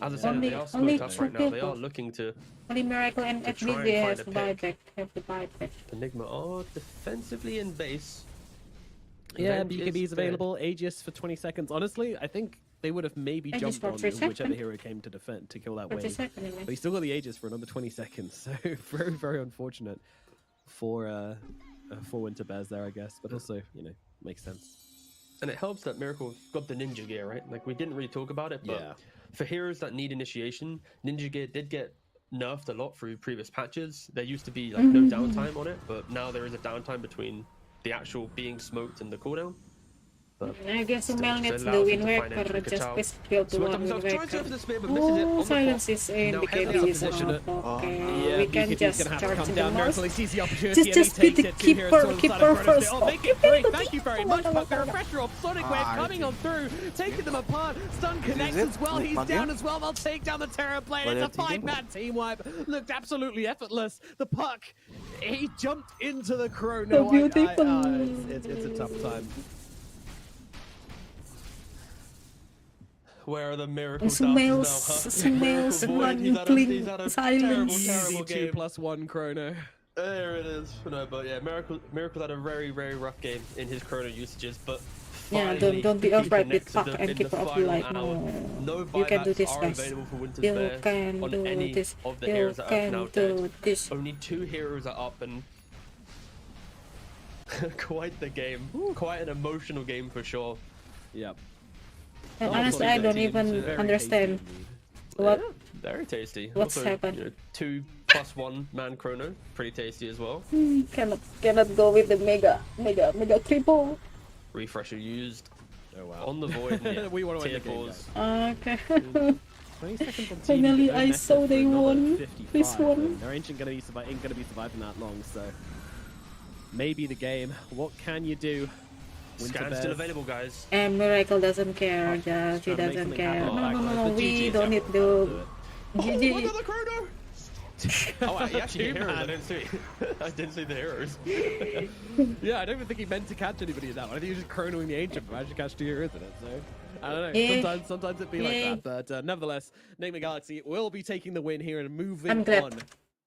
as I said, they are only smoked up two right now. They are people. looking to Only Miracle and to try and FBZ find has a the pick. buyback. Have the buyback. Enigma are defensively in base. Yeah, Revenge BKB is dead. available. Aegis for 20 seconds. Honestly, I think they would have maybe Aegis jumped for on 3 whichever seconds? hero came to defend to kill that 30 wave. seconds. But he's still got the Aegis for another 20 seconds, so very, very unfortunate for Winter Bears there, I guess. But also, you know, makes sense. And it helps that Miracle got the ninja gear, right? Like, we didn't really talk about it, but Yeah. for heroes that need initiation, ninja gear did get nerfed a lot through previous patches. There used to be like no downtime on it, but now there is a downtime between the actual being smoked and the cooldown. But I guess still, Mel it needs the allows you wind to find waker. entry. Just Ka-chow. please build Smoked one himself, wind tries to go waker. for the spear, but misses it on Oh, the silence top. is in Now the heavily KB's unfortunate. off. Okay, Yeah, we can BKB's just gonna have to charge come in down. the Miracle, most. he sees the opportunity Just and he beat takes the it. 2 heroes keeper- on the keeper side of Chronos. first. Oh, make it Okay, 3. okay, Thank you very okay. much, Puck. The refresher off. Sonic Wave coming on through, taking them apart. Stun connects it? as well. He's Muggy? down as well. They'll take down the Terror Blade. What It's a are you thinking? 5-man team wipe. Looked absolutely effortless. The Puck, he jumped into the Chrono. So beautiful. It's a tough time. Where are the Miracle Smells, dances now, huh? smells Miracle Void, he's had one he's had a silence. terrible Easy game. 2+1 Chrono. There it is. No, but yeah, Miracle had a very, very rough game in his chrono usages, but Yeah, finally don't be he afraid with connected Puck them and in keep the up final like hour. no. No You can do buybacks this, are guys. available for Winter's You Bears can on do any this. of the You heroes that are now can dead. do this. Only 2 heroes are up, and quite the game. Quite an emotional game for sure. Yep. And Oh, honestly, so I the don't teams even are very understand tasty indeed. what. Yeah, very tasty. What's also, happened? You know, 2+1 man chrono, pretty tasty as well. Cannot go with the mega triple. Refresher used Oh wow. on the void. And yeah, We wanna win tier the game, 4s. Okay. 20 seconds on TV, Finally, but no I method saw for they another won 55, this one. and Their ancient ain't gonna be surviving that long, so maybe the game. What can you do? Winter Scan's Bears. still available, guys. And Miracle doesn't care. Just he Trying to make doesn't something care. happen. No. The We GG don't need to. Oh, GG. another chrono! Oh, he actually hit heroes. I Two-man. didn't see. I didn't see the heroes. Yeah, I don't even think he meant to catch anybody in that one. I think he was just chronoing the ancient, but managed to catch 2 heroes in it. So I don't know. Yeah. Sometimes it'd be Yeah. like that. But nevertheless, Nigma Galaxy will be taking the win here and moving I'm glad. on.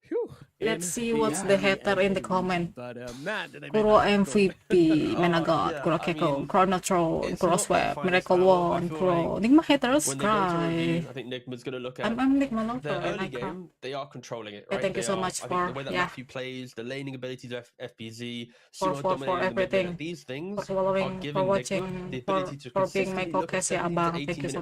Phew, Let's in see what's the hater in the end. comment. But man, did they make Kuro that MVP, Oh, Menagot, yeah, Kuro I Keko, mean, Chronotron, it's Kuro not their Swap, finest Miracle hour. I 1, feel Kuro. like Nigma haters When they go to cry. review, I think Nigma's going to look at I'm Nigma lover their and I early cry. game. They are controlling it, Yeah, right? thank you They so are- much I think for- the way that yeah. Matthew plays, the laning abilities of FBZ, For Sumo dominating the mid lane, everything. these things For are following, giving for Nigma watching, the for, ability to for being my consistently look at focus, yeah, 70 to Abang. 80 Thank you so minute